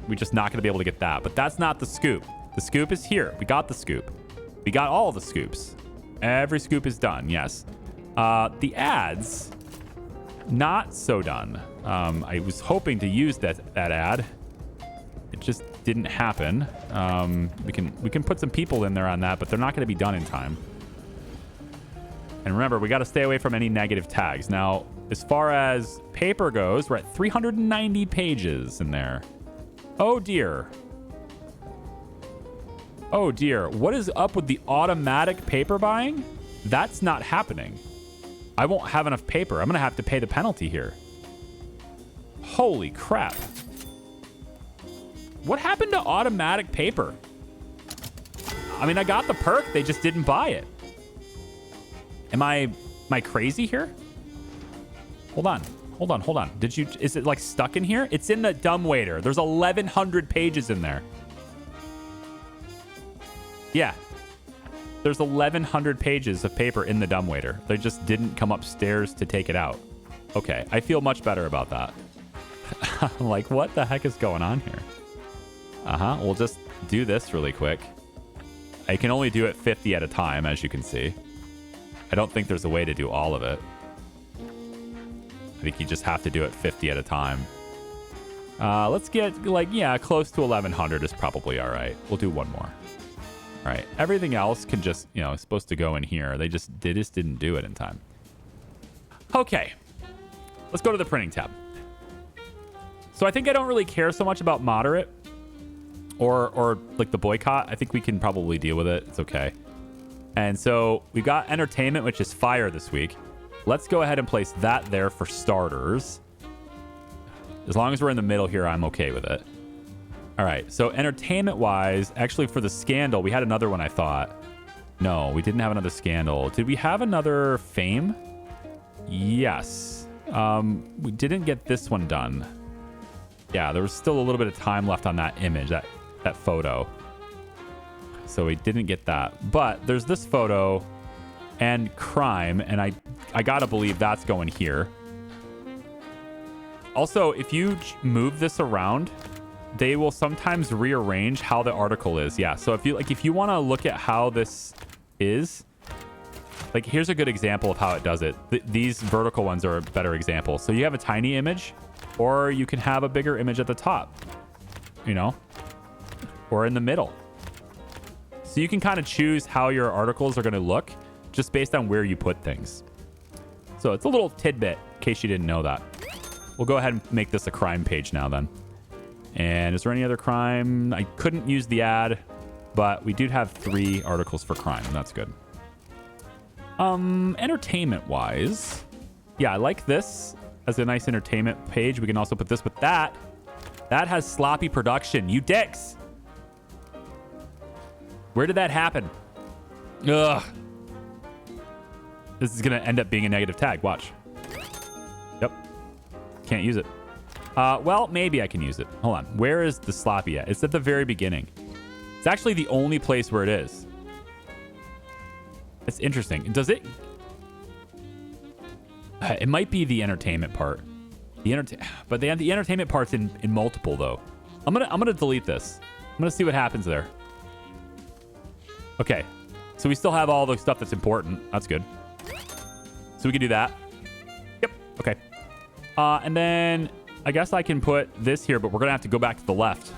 We're just not going to be able to get that. But that's not the scoop. The scoop is here. We got the scoop. We got all the scoops. Every scoop is done, yes. The ads, not so done. I was hoping to use that ad. It just didn't happen. We can put some people in there on that, but they're not going to be done in time. And remember, we got to stay away from any negative tags. Now, as far as paper goes, we're at 390 pages in there. Oh, dear. Oh, dear. What is up with the automatic paper buying? That's not happening. I won't have enough paper. I'm going to have to pay the penalty here. Holy crap. What happened to automatic paper? I mean, I got the perk. They just didn't buy it. Am I crazy here? Hold on. Hold on. Is it like stuck in here? It's in the dumbwaiter. There's 1,100 pages in there. Yeah. There's 1,100 pages of paper in the dumbwaiter. They just didn't come upstairs to take it out. Okay, I feel much better about that. Like, what the heck is going on here? We'll just do this really quick. I can only do it 50 at a time, as you can see. I don't think there's a way to do all of it. I think you just have to do it 50 at a time. Let's get, like, yeah, close to 1,100 is probably all right. We'll do one more. All right. Everything else can just, you know, it's supposed to go in here. They just didn't do it in time. Okay. Let's go to the printing tab. So I think I don't really care so much about moderate or like the boycott. I think we can probably deal with it. It's okay. And so we've got entertainment, which is fire this week. Let's go ahead and place that there for starters. As long as we're in the middle here, I'm okay with it. All right. So entertainment-wise, actually for the scandal, we had another one, I thought. No, we didn't have another scandal. Did we have another fame? Yes. We didn't get this one done. Yeah, there was still a little bit of time left on that image, that photo. So we didn't get that. But there's this photo and crime, and I gotta believe that's going here. Also, if you move this around, they will sometimes rearrange how the article is. Yeah, so if you want to look at how this is, like, here's a good example of how it does it. These vertical ones are a better example. So you have a tiny image, or you can have a bigger image at the top, you know, or in the middle. So you can kind of choose how your articles are going to look just based on where you put things. So it's a little tidbit in case you didn't know that. We'll go ahead and make this a crime page now then. And is there any other crime? I couldn't use the ad, but we do have 3 articles for crime. That's good. Entertainment wise, yeah, I like this as a nice entertainment page. We can also put this with that. That has sloppy production. You dicks. Where did that happen? Ugh. This is going to end up being a negative tag. Watch. Yep. Can't use it. Well, maybe I can use it. Hold on. Where is the sloppy at? It's at the very beginning. It's actually the only place where it is. It's interesting. Does it... It might be the entertainment part. But they have the entertainment part's in multiple, though. I'm gonna delete this. I'm gonna see what happens there. Okay. So we still have all the stuff that's important. That's good. So we can do that. Yep. Okay. And then I guess I can put this here, but we're going to have to go back to the left.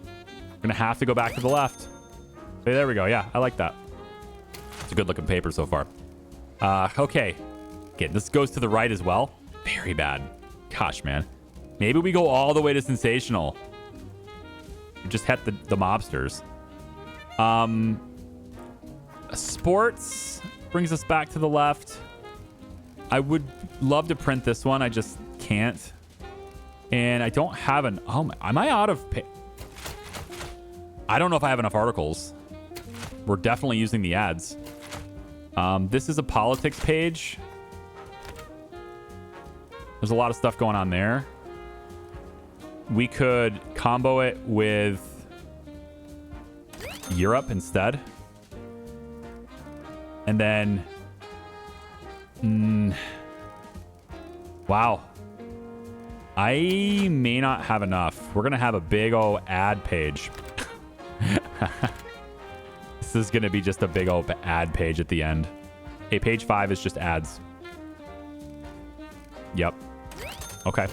We're going to have to go back to the left. Hey, there we go. Yeah, I like that. It's a good looking paper so far. Okay. Again, this goes to the right as well. Very bad. Gosh, man. Maybe we go all the way to sensational. We just hit the mobsters. Sports brings us back to the left. I would love to print this one. I just can't. And I don't have an... Oh, am I out of... I don't know if I have enough articles. We're definitely using the ads. This is a politics page. There's a lot of stuff going on there. We could combo it with Europe instead. And then... Wow. I may not have enough. We're going to have a big old ad page. This is going to be just a big old ad page at the end. Hey, page 5 is just ads. Yep. Okay.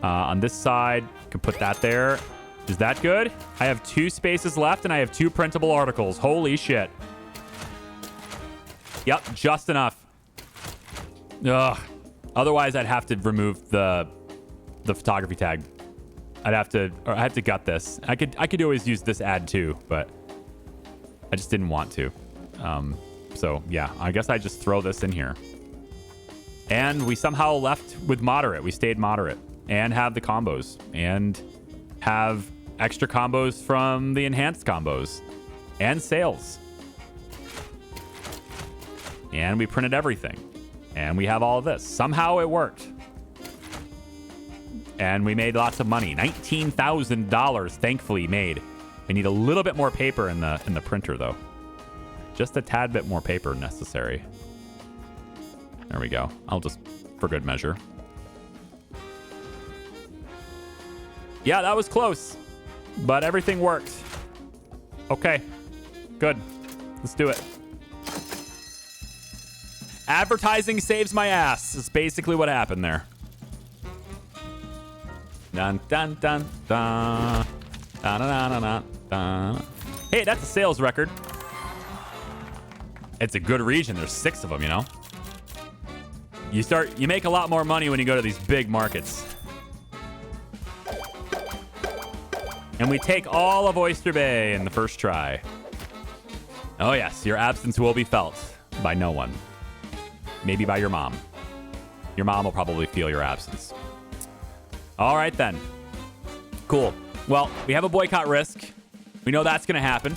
On this side, can put that there. Is that good? I have 2 spaces left and I have 2 printable articles. Holy shit. Yep, just enough. Ugh. Otherwise, I'd have to remove the photography tag. I have to gut this. I could always use this ad too, but I just didn't want to. So yeah, I guess I just throw this in here. And we somehow left with moderate. We stayed moderate and have the combos and have extra combos from the enhanced combos and sales. And we printed everything. And we have all of this. Somehow it worked. And we made lots of money. $19,000 thankfully made. We need a little bit more paper in the printer though. Just a tad bit more paper necessary. There we go. I'll just, for good measure. Yeah, that was close, but everything worked. Okay, good. Let's do it. Advertising saves my ass is basically what happened there. Dun dun dun dun. Dun, dun, dun, dun, dun. Hey, that's a sales record. It's a good region. There's 6 of them, you know. You make a lot more money when you go to these big markets. And we take all of Oyster Bay in the first try. Oh yes, your absence will be felt by no one. Maybe by your mom. Your mom will probably feel your absence. All right then. Cool. Well, we have a boycott risk. We know that's going to happen.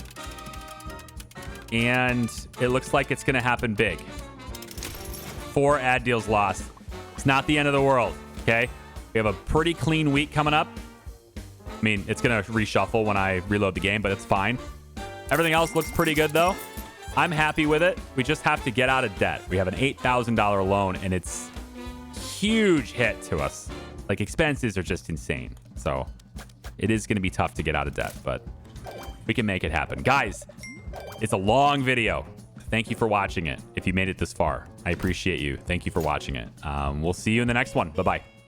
And it looks like it's going to happen big. 4 ad deals lost. It's not the end of the world, okay? We have a pretty clean week coming up. I mean, it's going to reshuffle when I reload the game, but it's fine. Everything else looks pretty good, though. I'm happy with it. We just have to get out of debt. We have an $8,000 loan, and it's a huge hit to us. Like, expenses are just insane. So it is going to be tough to get out of debt, but we can make it happen. Guys, it's a long video. Thank you for watching it. If you made it this far, I appreciate you. Thank you for watching it. We'll see you in the next one. Bye-bye.